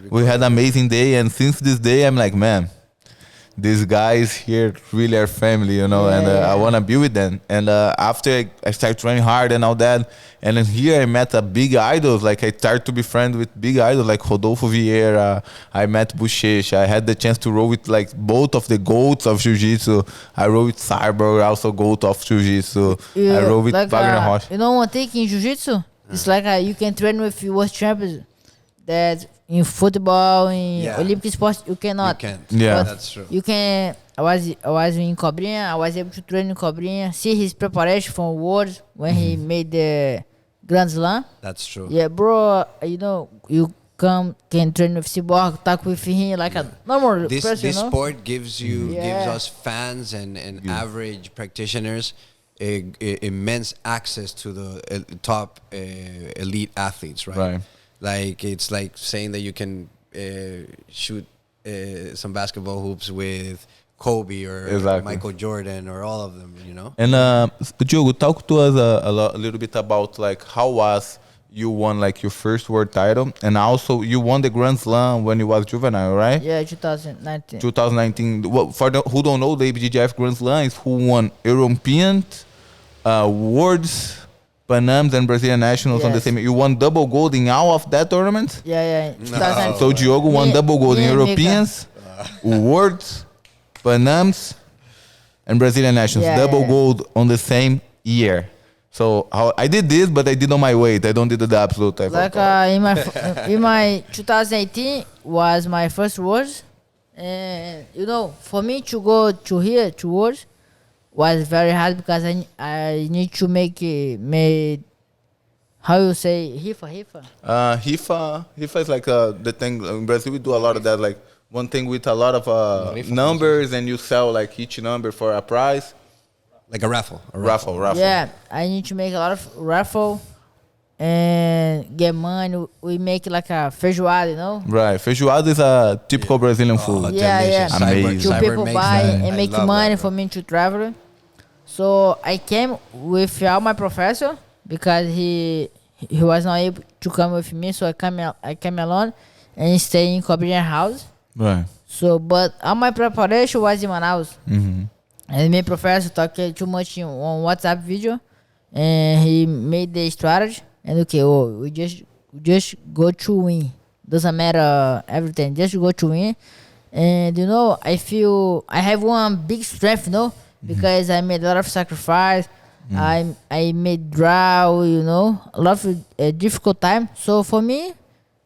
We had an amazing day, and since this day, I'm like, man, these guys here really are family, you know, I want to be with them. And after I started training hard and all that, and then here I met a big idols. Like I started to be friends with big idols like Rodolfo Vieira. I met Bochecha. I had the chance to roll with like both of the goats of Jiu-Jitsu. I roll with Cyborg, also goat of Jiu-Jitsu. I roll with like, Wagner Rocha. You know one thing in Jiu-Jitsu? It's like you can train with world champions. That in football, in Olympic sports, you cannot. You can't. Yeah, that's true. You can. I was in Cobrinha. I was able to train in Cobrinha. See his preparation from Worlds when he made the Grand Slam. That's true. Yeah, bro. You know, you can train with Cyborg, talk with him like a normal person. This you know? Sport gives us fans and average practitioners immense access to the top elite athletes, right? Like it's like saying that you can shoot some basketball hoops with Kobe or Michael Jordan or all of them, you know. And Diogo, talk to us a little bit about like how was you won like your first world title, and also you won the Grand Slam when you was juvenile, right? Yeah, 2019. 2019. Well, for the, who don't know, the BJJF Grand Slam is who won European, Worlds, PANAMs, and Brazilian Nationals on the same. You won double gold in all of that tournament? Yeah. 2019. So Diogo won double gold in Europeans, Worlds, PANAMs, and Brazilian Nationals. Double gold on the same year. So I did this, but I did on my weight. I don't did the absolute type. Like in my 2018 was my first Worlds, and you know, for me to go to here to Worlds was very hard because I need to make how you say Rifa. Rifa is like the thing in Brazil. We do a lot of that. Like one thing with a lot of numbers, and you sell like each number for a price. Like a raffle. Raffle. Yeah, I need to make a lot of raffle and get money. We make like a feijoada, you know? Right. Feijoada is a typical Brazilian food. Delicious. Amazing. Two Cyber people makes buy that. and I make love money that, for me to travel. So I came without my professor because he was not able to come with me. So I came alone and stay in Cobrinha house. Right. So, but all my preparation was in Manaus. And my professor talked too much on WhatsApp video, and he made the strategy. And we just go to win. Doesn't matter everything. Just go to win. And I feel I have one big strength, because I made a lot of sacrifice. I made draw, a lot of difficult time. So for me,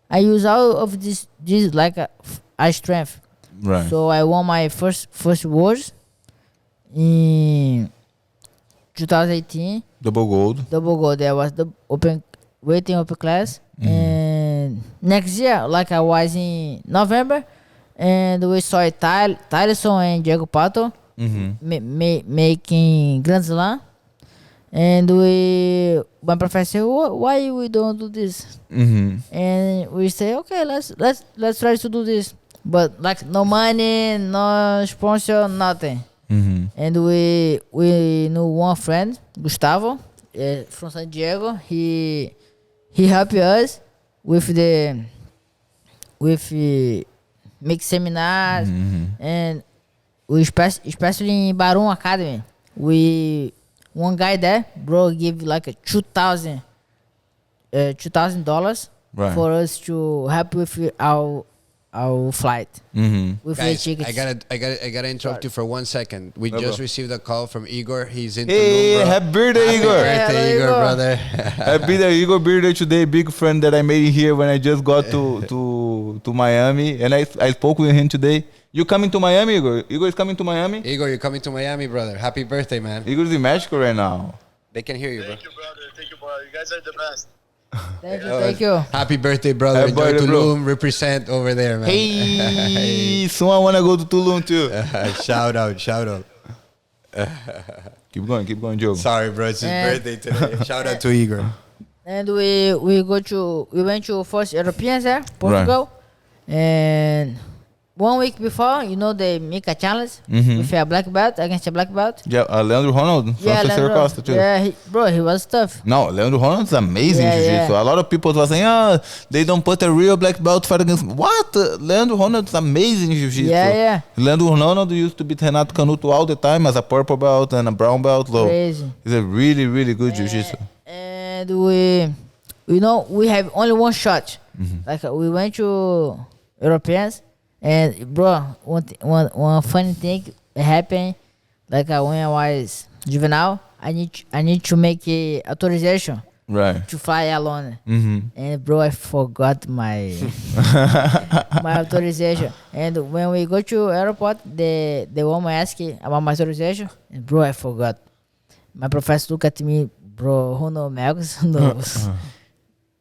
I use all of this like a strength. Right. So I won my first awards in 2018. Double gold. There was the open class. And next year, like I was in November, and we saw Tyson and Diego Pato making Grand Slam. And my professor said, why we don't do this? And we say, okay, let's try to do this. But like no money, no sponsor, nothing. And we know one friend, Gustavo, from San Diego. He helped us with make seminars, and we especially in Barum Academy. One guy there, bro, give like a $2,000 Right. for us to help with our flight with Guys, the tickets. I gotta interrupt you for 1 second. We just received a call from Igor. He's in Hey, Tulum, bro. happy birthday, Igor. Happy birthday, Igor. Igor, brother. Happy birthday, Igor birthday today. Big friend that I made here when I just got to Miami, and I spoke with him today. You coming to Miami, Igor? Igor is coming to Miami. Igor, you're coming to Miami, brother. Happy birthday, man. Igor is in Mexico right now. They can hear you, bro. Thank you, brother. Thank you, brother. You guys are the best. Thank you. Happy birthday, brother. Happy Enjoy birthday, bro. Tulum. Represent over there, man. Hey, soon I wanna go to Tulum too. Shout out. Keep going, Joe. Sorry, bro. It's his And- birthday today. Shout out to Igor. And we went to first Europeans there, Portugal, and 1 week before, they make a challenge with a black belt against a black belt. Yeah, Leandro Ronald from Terceira Leandro. Costa too. Yeah, he was tough. No, Leandro Ronald is amazing Yeah, jiu-jitsu. yeah. A lot of people were saying, they don't put a real black belt fight against. What? Leandro Ronald is amazing jiu-jitsu. Yeah. Leandro Ronald used to beat Renato Canuto all the time as a purple belt and a brown belt. So Crazy. he's a really, really good jiu-jitsu. And we have only one shot. Like we went to Europeans, and bro, one funny thing happened. Like when I was juvenile, I need to make a authorization Right. to fly alone. And bro, I forgot my my authorization. And when we go to airport, the woman asked about my authorization, and bro, I forgot. My professor look at me, bro, who knows Melgus? Who knows?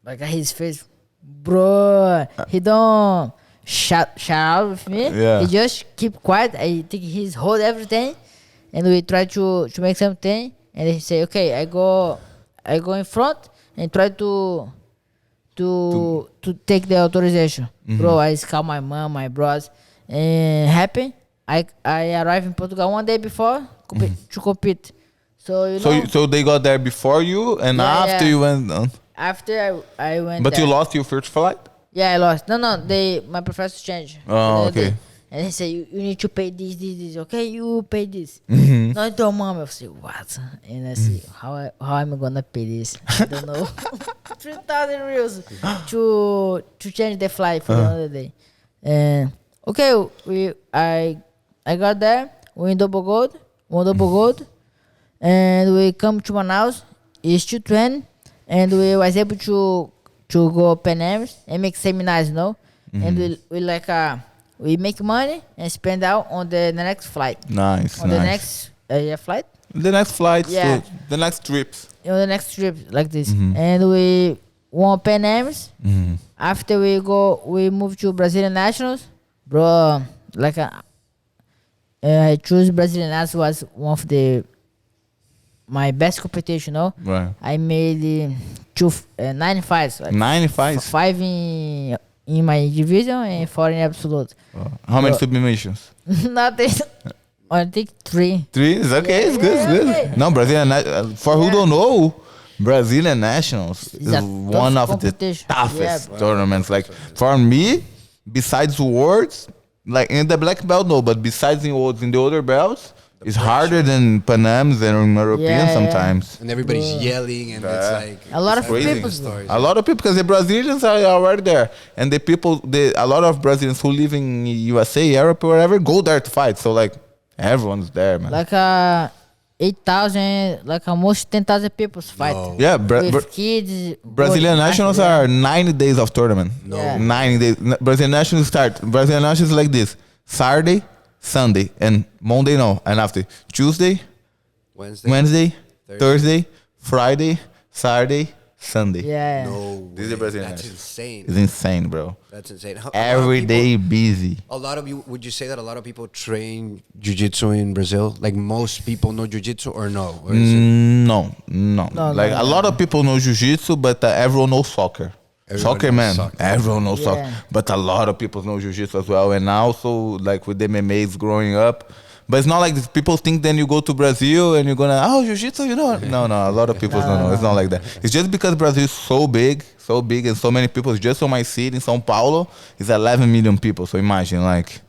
Like his face, bro, he don't shout out with me. Yeah. He just keep quiet. I think he's hold everything, and we try to make something, and he say, okay, I go in front and try to take the authorization. Bro, I call my mom, my bros, and happy. I arrived in Portugal 1 day before to compete. So So they got there before you and Yeah, after yeah. you went on. after I went But there. you lost your first flight? Yeah, I lost. No, my professor changed. Oh, And okay. And he said, you need to pay this. Okay, you pay this. No, I told mom. I said, what? And I said, how am I gonna pay this? I don't know. 3,000 reals to change the flight for another day. And okay, I got there. We double gold, and we come to Manaus. It's 220, and we was able to go PANAM and make seminars, And we like we make money and spend out on the next flight. Nice. On the next flight. The next flight, Yeah. so the next trips. On the next trip like this. And we won PANAMs. After we moved to Brazilian Nationals. Bro, like I choose Brazilian Nationals was one of the my best competition, Right. I made 9 fights. Like 9 fights. 5 in my division and 4 in absolute. How many submissions? Nothing. I think 3. 3 is okay. It's good. It's good. Okay. No, Brazilian. For who don't know, Brazilian Nationals is a one tough of the competition. toughest Yeah, tournaments. Like for me, besides worlds, like in the black belt, no, but besides in worlds, in the other belts, it's harder than PANAMs and European Yeah. sometimes. And everybody's yelling, and it's like A lot it's of like crazy. people. stories. A lot of people, because the Brazilians are already there, and the people, a lot of Brazilians who live in USA, Europe, or wherever, go there to fight. So like everyone's there, man. Like 8,000, like almost 10,000 people fight. No. Yeah, With kids. Brazilian both Nationals yeah. are 90 days of tournament. No. Yeah. 90 days. Brazilian Nationals start. Brazilian Nationals like this: Saturday, Sunday, and Monday. No, and after Tuesday, Wednesday, Thursday, Friday, Saturday, Sunday. Yeah. No, This is way. Brazilian That's Nationals. insane. It's insane, bro. That's insane. Every day busy. A lot of you, would you say that a lot of people train jiu-jitsu in Brazil? Like most people know jiu-jitsu or no? Or is it No. Like no, a lot of people know jiu-jitsu, but everyone knows soccer. Everyone Soccer, knows man. soccer. Everyone knows soccer. Yeah. But a lot of people know jiu-jitsu as well. And also, like with the MMAs growing up. But it's not like this. People think then you go to Brazil and you're gonna, jiu-jitsu, you know? No, a lot of people don't know. It's not like that. It's just because Brazil is so big and so many people. Just on my city in São Paulo, it's 11 million people. So imagine, like,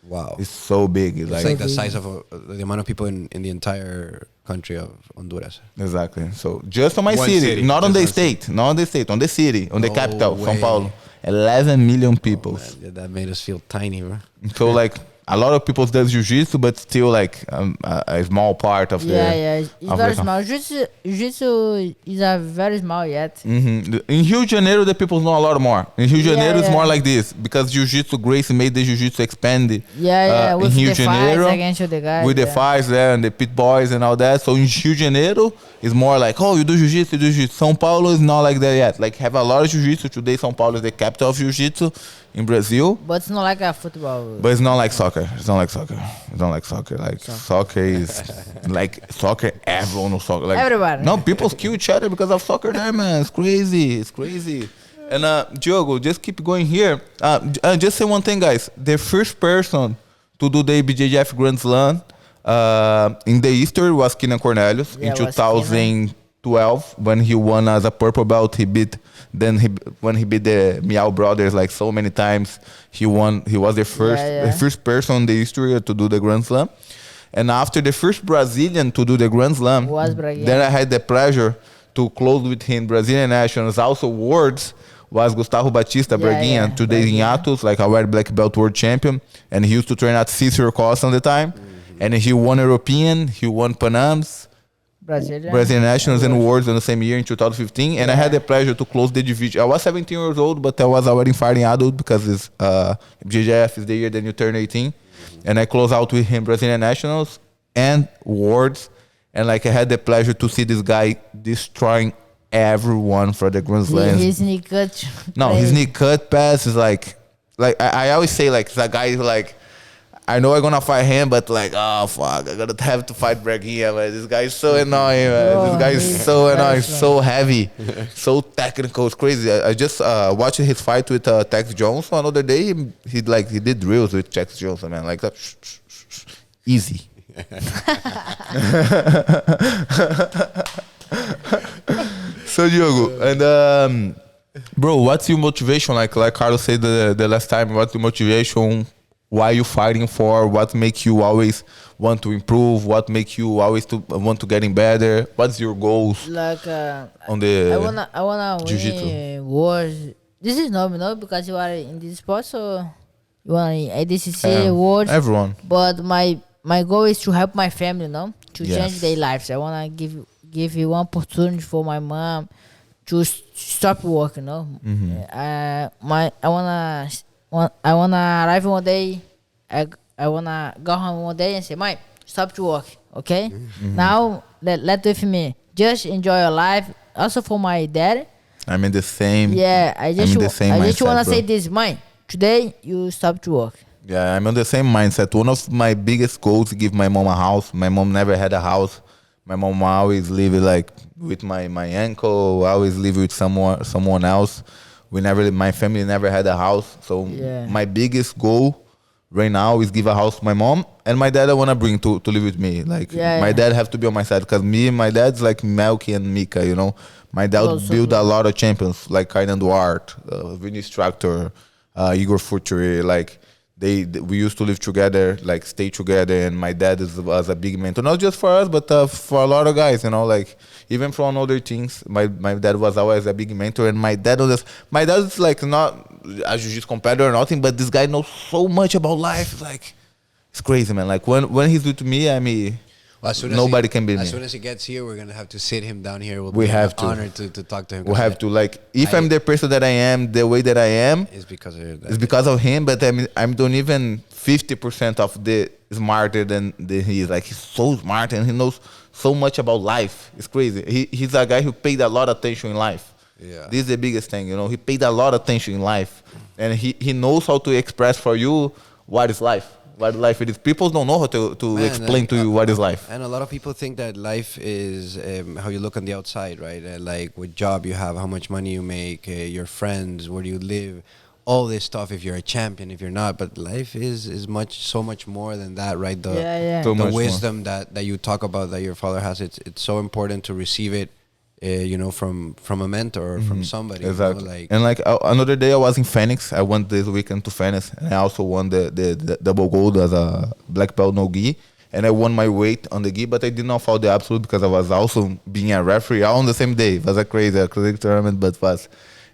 wow. it's so big. It's like the size of the amount of people in the entire country of Honduras. Exactly. So just on my One city, city, not on the just one state, not on the state, on the city, on the No capital, way. São Paulo. 11 million people. Man, yeah, that made us feel tiny, bro. So like a lot of people does jiu-jitsu, but still like a small part of the. Yeah. It's of very the- small. Jiu-jitsu is a very small yet. Mhm. In Rio de Janeiro, the people know a lot more. In Rio de Yeah, Janeiro, it's yeah. more like this because jiu-jitsu, Grace made the jiu-jitsu expand. Yeah. in With Rio the de fights Janeiro, against the guys. with the fights there and the pit boys and all that. So in Rio de Janeiro, it's more like, you do jiu-jitsu, you do jiu-jitsu. São Paulo is not like that yet. Like have a lot of jiu-jitsu today. São Paulo is the capital of jiu-jitsu in Brazil. But it's not like a football. But it's not like soccer. It's not like soccer. It's not like soccer. Like soccer is like soccer. Everyone knows soccer. Like Everybody. No, people kill each other because of soccer. There, man. It's crazy. It's crazy. And Diogo, just keep going here. Just say one thing, guys. The first person to do the BJJF Grand Slam in the history was Keenan Cornelius Yeah, in was 2012 when he won as a purple belt. When he beat the Miao brothers like so many times, he won. He was the first person in the history to do the Grand Slam. And after the first Brazilian to do the Grand Slam, Was Braguinha. then I had the pleasure to close with him Brazilian Nationals, also worlds, was Gustavo Batista Braguinha, today in Atos, like a red black belt world champion. And he used to train at Cicero Costa on the time. And he won European, he won Panams, Brazilian Nationals and Worlds in the same year in 2015. And I had the pleasure to close the division. I was 17 years old, but I was already fighting adult because it's, BJJF is the year that you turn 18. And I closed out with him Brazilian Nationals and Worlds. And like I had the pleasure to see this guy destroying everyone for the Grand Slams. His knee cut. No, his knee cut pass is like I always say like it's a guy who like I know I'm gonna fight him, but like fuck, I gotta have to fight Braguinha, man. This guy is so annoying, man. Bro, This guy is he's so annoying, very so heavy, so technical. It's crazy. I just watched his fight with Tex Johnson another day. He did drills with Tex Johnson, man. Like that, easy. So Diogo, and bro, what's your motivation? Like Carlos said the last time, what's your motivation? Why you fighting for? What makes you always want to improve? What makes you always to want to getting better? What's your goals Like on the I wanna Jiu-Jitsu? win wars. This is no because you are in this sport, so you wanna ADCC wars. Everyone. But my goal is to help my family, to Yes. change their lives. I wanna give you one opportunity for my mom to stop working. I wanna arrive one day. I wanna go home one day and say, "Mom, stop to work, okay? Now let with me. Just enjoy your life." Also for my dad. I'm in the same. Yeah, I just in the same mindset, wanna bro. say this, "Mom, today you stop to work." Yeah, I'm on the same mindset. One of my biggest goals is give my mom a house. My mom never had a house. My mom always live like with my uncle. Always live with someone else. My family never had a house. So my biggest goal right now is give a house to my mom, and my dad I want to bring to live with me. Like my dad have to be on my side, because me and my dad's like Melky and Mika, you know. My dad built a lot of champions like Kainan Duarte, Vinicius Tractor, Igor Futuri. Like we used to live together, like stay together, and my dad was a big mentor, not just for us, but for a lot of guys, you know, like even from other things. My dad was always a big mentor, and my dad is like not a jiu-jitsu competitor or nothing, but this guy knows so much about life. Like it's crazy, man. Like when he's with me, I mean, nobody can beat me. As soon as he gets here, we're gonna have to sit him down here. We have to. Honor to talk to him. We have to. Like if I'm the person that I am, the way that I am, it's because of him. But I'm don't even 50% of the smarter than he is. Like he's so smart and he knows so much about life. It's crazy. He's a guy who paid a lot of attention in life. Yeah. This is the biggest thing, you know. He paid a lot of attention in life, and he knows how to express for you what is life. What life it is. People don't know how to explain to you what is life. And a lot of people think that life is how you look on the outside, right? Like what job you have, how much money you make, your friends, where do you live, all this stuff. If you're a champion, if you're not, but life is so much more than that, right? The wisdom that you talk about that your father has, it's so important to receive it. You know, from a mentor or from somebody. Exactly. You know, and like another day I was in Phoenix. I went this weekend to Phoenix, and I also won the double gold as a black belt NoGi. And I won my weight on the gi, but I did not fall the absolute because I was also being a referee all on the same day. It was a crazy tournament, but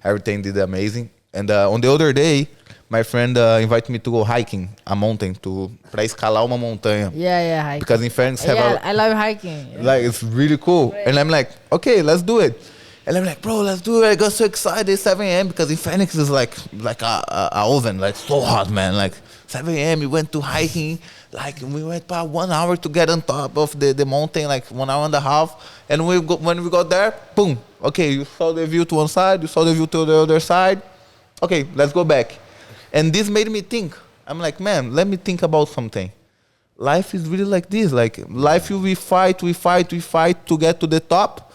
everything did amazing. And on the other day, my friend invited me to go hiking a mountain, pra escalar uma montanha. Yeah, hiking. Because in Phoenix I love hiking. Yeah. Like it's really cool. Right. And I'm like, okay, let's do it. And I'm like, bro, let's do it. I got so excited. It's 7 a.m. because in Phoenix is like a oven, like so hot, man. Like 7 a.m. we went to hiking. Like we went about 1 hour to get on top of the mountain, like 1 hour and a half. And when we got there, boom. Okay, you saw the view to one side, you saw the view to the other side. Okay, let's go back. And this made me think. I'm like, man, let me think about something. Life is really like this. Like life, we fight to get to the top.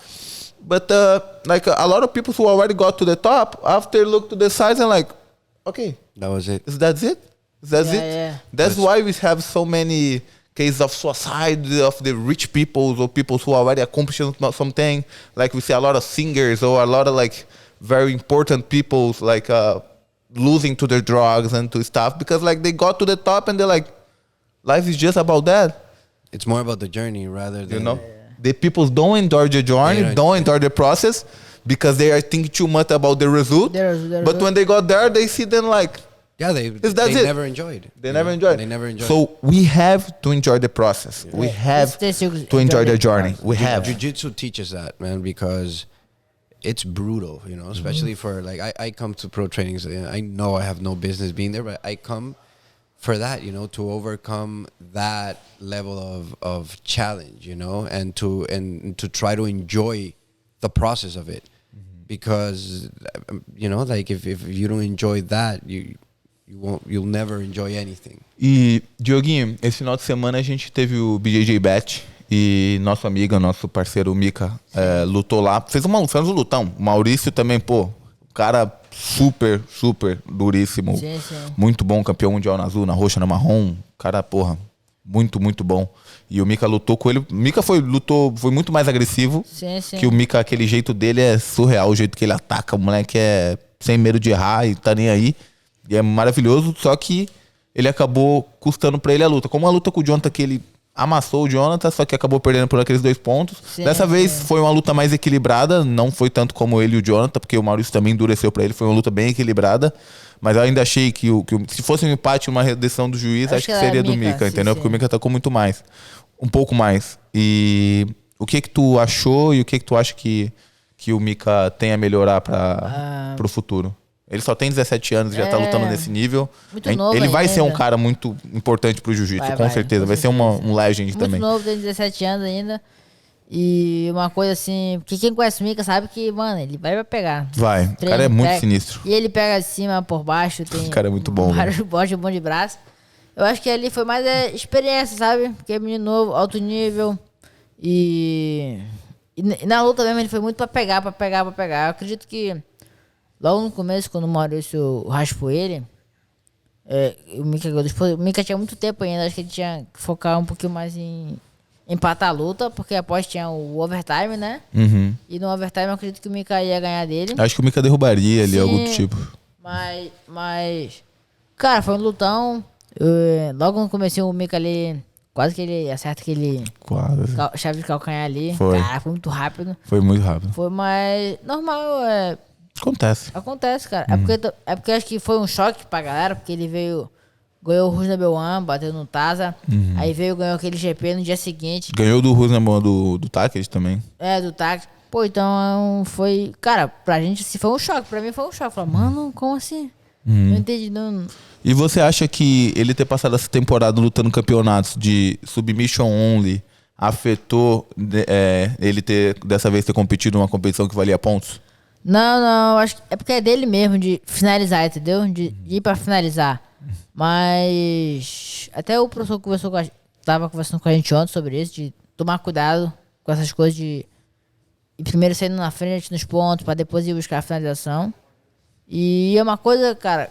But like a lot of people who already got to the top, after look to the sides and like, okay, that was it. That's it. That's it. Yeah. That's why we have so many cases of suicide of the rich people or people who already accomplished something. Like we see a lot of singers or a lot of like very important people like losing to their drugs and to stuff because like they got to the top and they're like, life is just about that. It's more about the journey rather than, you know, the people don't enjoy the journey, don't enjoy the process because they are thinking too much about the result. But when they got there, they see them like, they never enjoyed. They never enjoyed. They never enjoyed. So we have to enjoy the process. Yeah. We have to enjoy the journey. We have. Jiu-Jitsu teaches that, man, because it's brutal, you know, especially for like, I come to pro trainings. I know I have no business being there, but I come for that, you know, to overcome that level of challenge, you know, and to try to enjoy the process of it. Because, you know, like if you don't enjoy that, you'll never enjoy anything. E, Dioguinho, esse final de semana a gente teve o BJJWC e nosso amigo, nosso parceiro Mika lutou lá. Fez um lutão. O Maurício também, pô, cara super duríssimo. Sim. Muito bom, campeão mundial na azul, na roxa, na marrom. Cara, porra, muito bom. E o Mika lutou com ele. O Mika foi muito mais agressivo. Sim. Que o Mika, aquele jeito dele é surreal. O jeito que ele ataca. O moleque é sem medo de errar e tá nem aí. E é maravilhoso, só que ele acabou custando pra ele a luta. Como a luta com o Jonathan, que ele amassou o Jonathan, só que acabou perdendo por aqueles 2 pontos. Dessa vez foi uma luta mais equilibrada, não foi tanto como ele e o Jonathan, porque o Maurício também endureceu pra ele, foi uma luta bem equilibrada. Mas eu ainda achei que se fosse um empate, uma redução do juiz, acho que seria do Mika, entendeu? Porque o Mika atacou muito mais, um pouco mais. E o que tu achou e o que tu acha que o Mika tem a melhorar pro futuro? Ele só tem 17 anos e já tá lutando nesse nível. Muito novo ele vai ainda. ser um cara muito importante pro jiu-jitsu, com certeza. Vai ser um legend muito também. Muito novo, tem 17 anos ainda. E uma coisa assim, porque quem conhece o Mika sabe que, mano, ele vai pegar. Vai, o cara é muito sinistro. E ele pega de cima por baixo, tem o cara é muito bom. Vários botes bom de braço. Eu acho que ali foi mais experiência, sabe? Porque é menino novo, alto nível. E na luta mesmo ele foi muito pra pegar. Eu acredito que logo no começo, quando o Maurício raspou ele, o Mika tinha muito tempo ainda, acho que ele tinha que focar um pouquinho mais em empatar a luta, porque após tinha o overtime, né? Uhum. E no overtime eu acredito que o Mika ia ganhar dele. Acho que o Mika derrubaria ali, Sim, algo do tipo. Mas cara, foi um lutão. Logo no começo o Mika ali, quase que ele acerta aquele Quase. chave de calcanhar ali. Foi. Cara, foi muito rápido. Foi muito rápido. Foi mais normal, Acontece, cara. É porque acho que foi um choque pra galera, porque ele ganhou o Rusna B1, bateu no Taza. Aí ganhou aquele GP no dia seguinte. Ganhou do Rusna do Taket também. Do Taket. Pô, então foi... Cara, pra gente se foi um choque. Pra mim foi um choque. Falei, mano, como assim? Não entendi, não. E você acha que ele ter passado essa temporada lutando campeonatos de submission only afetou ele dessa vez ter competido numa competição que valia pontos? Não, acho que é porque é dele mesmo de finalizar, entendeu? De ir pra finalizar. Mas até o professor tava conversando com a gente ontem sobre isso, de tomar cuidado com essas coisas de ir primeiro saindo na frente nos pontos pra depois ir buscar a finalização. E é uma coisa, cara,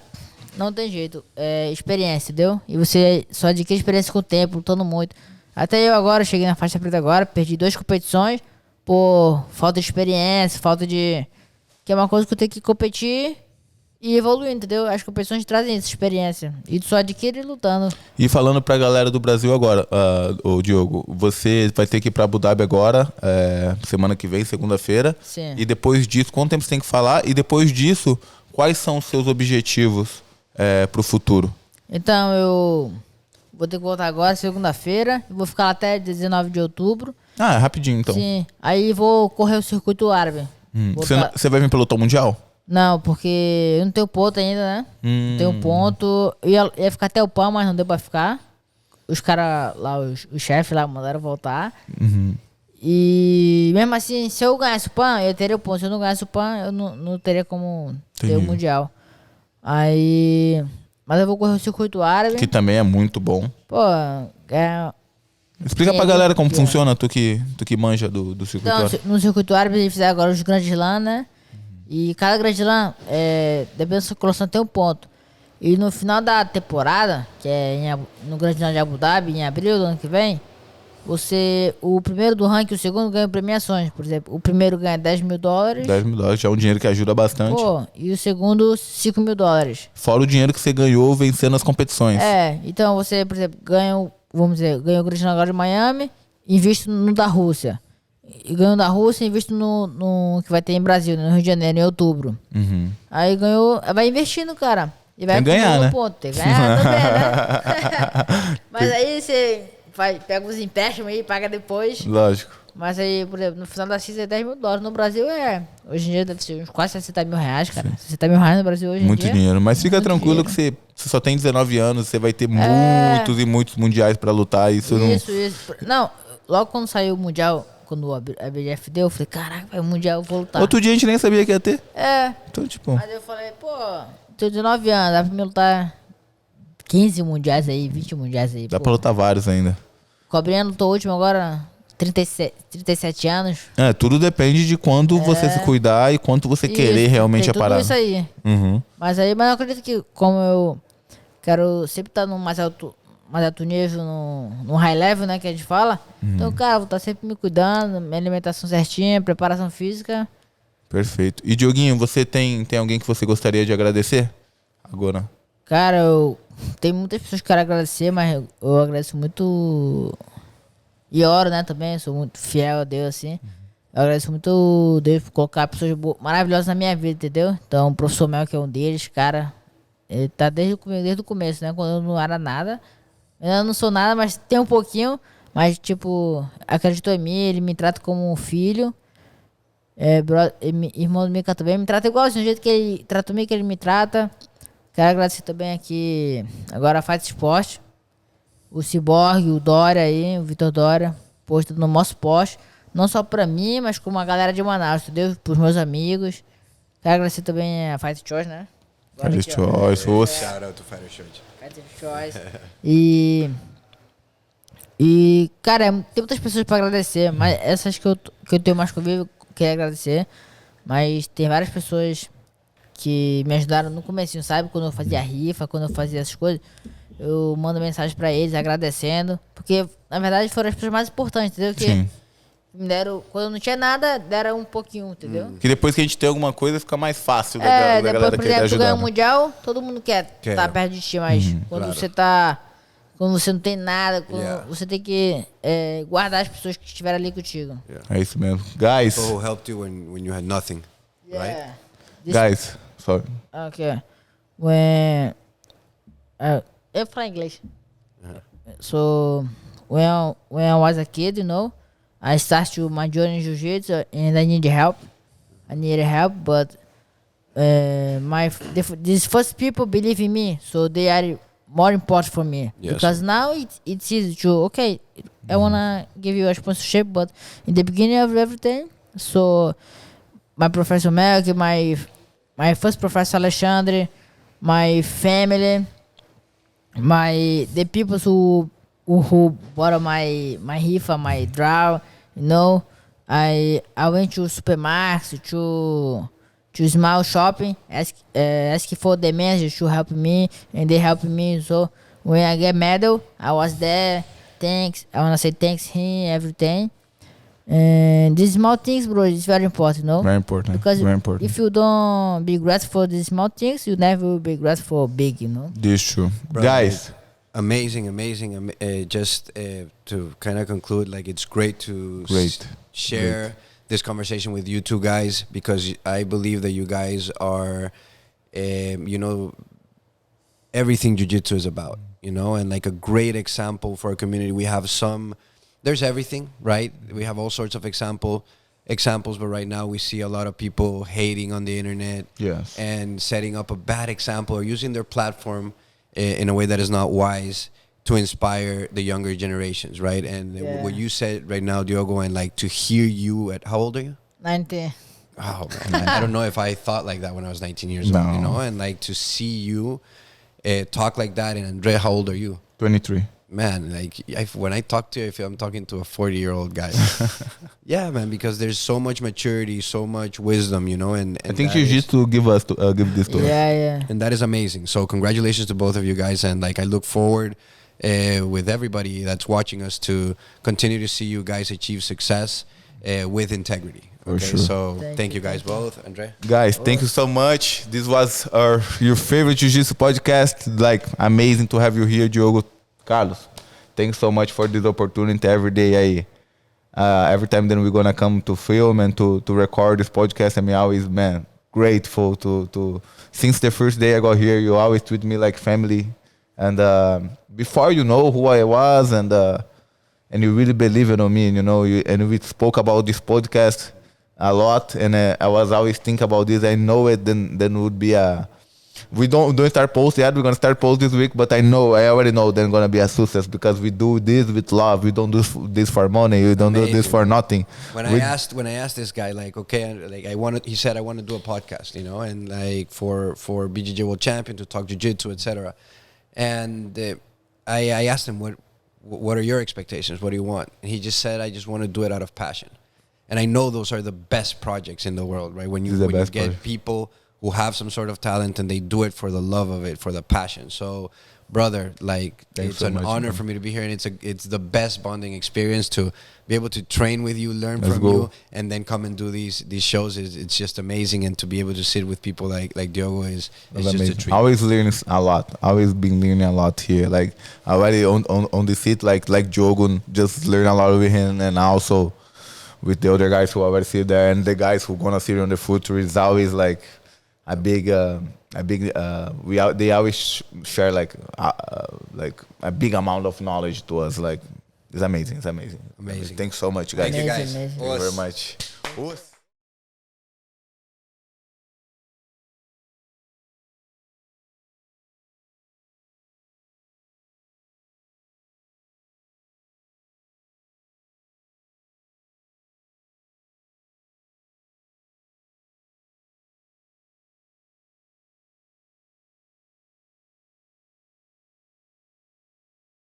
não tem jeito, é experiência, entendeu? E você só adquire experiência com o tempo, lutando muito. Até eu agora, cheguei na faixa preta agora, perdi 2 competições por falta de experiência, que é uma coisa que eu tenho que competir e evoluir, entendeu? As competições trazem essa experiência. E tu só adquire lutando. E falando pra galera do Brasil agora, ô Diogo, você vai ter que ir pra Abu Dhabi agora, semana que vem, segunda-feira. Sim. E depois disso, quanto tempo você tem que falar? E depois disso, quais são os seus objetivos pro futuro? Então, eu vou ter que voltar agora, segunda-feira. Vou ficar lá até 19 de outubro. Ah, é rapidinho então. Sim. Aí vou correr o circuito árabe. Você vai vir pelo luta mundial? Não, porque eu não tenho ponto ainda, né? Não tenho ponto. Eu ia ficar até o PAN, mas não deu pra ficar. Os caras lá, os chefes lá mandaram voltar. E mesmo assim, se eu ganhasse o PAN, eu teria o ponto. Se eu não ganhasse o PAN, eu não teria como ter o mundial. Aí... Mas eu vou correr o circuito árabe. Que também é muito bom. Pô, Explica pra galera como funciona, tu que manja do circuito árabe. Então, no circuito árabe, eles fizeram agora os Grand Slam, né? E cada Grand Slam, dependendo da sua colocação, tem um ponto. E no final da temporada, que é no Grand Slam de Abu Dhabi, em abril do ano que vem, o primeiro do ranking e o segundo ganham premiações. Por exemplo, o primeiro ganha $10 mil. $10 mil, já é um dinheiro que ajuda bastante. Pô, e o segundo, $5 mil. Fora o dinheiro que você ganhou vencendo as competições. Então você, por exemplo, ganha o Grand Slam agora de Miami, invisto no da Rússia. E ganho da Rússia, invisto no que vai ter em Brasil, no Rio de Janeiro, em outubro. Aí ganhou, vai investindo, cara. E vai ganhar, né? Ponto. Tem que ganhar também, né? Mas aí você pega os empréstimos aí e paga depois. Lógico. Mas aí, por exemplo, no final da X é $10 mil. No Brasil hoje em dia deve ser uns quase $60 mil, cara. $60 mil no Brasil hoje em dia. Muito dinheiro. Mas fica tranquilo que você só tem 19 anos, você vai ter muitos e muitos mundiais pra lutar. Isso. Não, logo quando saiu o Mundial, quando a BJF deu, eu falei, caraca, o Mundial eu vou lutar. Outro dia a gente nem sabia que ia ter. Então, tipo... Mas eu falei, pô, tenho 19 anos, dá pra me lutar 15 mundiais aí, 20 mundiais aí. Dá pra lutar vários ainda. Cobrinha lutou o último agora, 37 anos. Tudo depende de quando você se cuidar e quanto você querer realmente a parada. Isso aí. Mas eu acredito que como eu quero sempre estar no mais alto nível, no high level, né, que a gente fala. Então, cara, vou estar sempre me cuidando, minha alimentação certinha, preparação física. Perfeito. E Dioguinho, você tem alguém que você gostaria de agradecer agora? Cara, tem muitas pessoas que quero agradecer, mas eu agradeço muito e oro, né, também, sou muito fiel a Deus, assim. Eu agradeço muito Deus por colocar pessoas maravilhosas na minha vida, entendeu? Então, o professor Mel, que é um deles, cara, ele tá desde o começo, né, quando eu não era nada. Eu não sou nada, mas tem um pouquinho, mas, tipo, acreditou em mim, ele me trata como um filho. Irmão do Mika também me trata igualzinho, do jeito que ele trata o Mika, ele me trata. Quero agradecer também aqui, agora a Fight Sport, o Cyborg, o Dória aí, o Vitor Dória, posto no nosso post, não só pra mim, mas como a galera de Manaus, entendeu? Pros meus amigos. Quero agradecer também a Fight Choice, né? Fight Choice, Shout out to Fighter Choice. Fight Choice. E E, cara, tem muitas pessoas pra agradecer, mas essas que eu tenho mais convívio, queria agradecer. Mas tem várias pessoas que me ajudaram no comecinho, sabe? Quando eu fazia rifa, quando eu fazia essas coisas, eu mando mensagem pra eles agradecendo. Porque, na verdade, foram as pessoas mais importantes, entendeu? Que Sim. me deram, quando eu não tinha nada, deram um pouquinho, entendeu? Que depois que a gente tem alguma coisa, fica mais fácil da Depois, galera por querer exemplo, tu ganha ajudar. um Né? mundial, todo mundo quer estar perto de ti, mas quando Claro. você tá. Quando você não tem nada, quando Yeah. você tem que guardar as pessoas que estiveram ali contigo. É isso mesmo. Guys, People who helped you when you had nothing, right? Yeah. This- guys, sorry. Okay. When eu falo inglês. So when I was a kid, I started my journey in Jiu-Jitsu and I needed help. But these first people believe in me, so they are more important for me. Yes. Because now it's easy to I wanna give you a sponsorship, but in the beginning of everything, so my professor Melk, my first professor Alexandre, my family, the people who bought my rifa, my draw, I went to supermarkets, to small shopping, ask for the manager to help me, and they helped me. So when I get medal, I was there. Thanks. I wanna say thanks him, everything. And these small things, bro, is very important, Very important. Because Very important. if you don't be grateful for these small things, you never will be grateful for big, This is true. Bro, Guys, amazing. Just to kind of conclude, like it's great to share this conversation with you two guys, because I believe that you guys are, everything jiu-jitsu is about, and like a great example for our community. We have there's everything, right? We have all sorts of examples, but right now we see a lot of people hating on the internet, yes. and setting up a bad example or using their platform in a way that is not wise to inspire the younger generations, right? And what you said right now, Diogo, and like to hear you at, how old are you? 90. Oh man, I don't know if I thought like that when I was 19 years old, and like to see you talk like that. And Andre, how old are you? 23. Man, like when I talk to you, I feel I'm talking to a 40-year-old guy. Yeah, man, because there's so much maturity, so much wisdom, and I think Jiu-Jitsu give this to us. Yeah. And that is amazing. So congratulations to both of you guys, and like I look forward with everybody that's watching us to continue to see you guys achieve success with integrity. Okay, sure. so thank you guys both. Andre? Guys, thank you so much. This was your favorite Jiu-Jitsu podcast. Like, amazing to have you here, Diogo. Carlos, thanks so much for this opportunity. Every day, every time that we're gonna come to film and to record this podcast, I'm always, man, grateful to since the first day I got here, you always treat me like family. And before you know who I was, and you really believe in me, and we spoke about this podcast a lot, and I was always thinking about this. I know it then would be we don't start post yet. We're gonna start post this week, but I already know they're gonna be a success, because we do this with love. We don't do this for money. We don't do this for nothing. When I asked this guy, like, okay, like he said I want to do a podcast, and like for BJJ World Champion to talk jiu-jitsu, etc. And I asked him what are your expectations? What do you want? And he just said, I just want to do it out of passion. And I know those are the best projects in the world, right? When you get people who have some sort of talent and they do it for the love of it, for the passion. So, brother, like, it's an honor for me to be here, and it's the best bonding experience to be able to train with you, learn from you, and then come and do these shows. It's just amazing, and to be able to sit with people like Diogo is just a treat. Always learning a lot. Always been learning a lot here. Like, already on the seat, like Diogo, just learn a lot with him, and also with the other guys who already sit there, and the guys who gonna sit on the future. Is always like they always share like a big amount of knowledge to us. Like, it's amazing. Amazing. Thanks so much, guys. Thank you guys. Amazing. Thank you very much.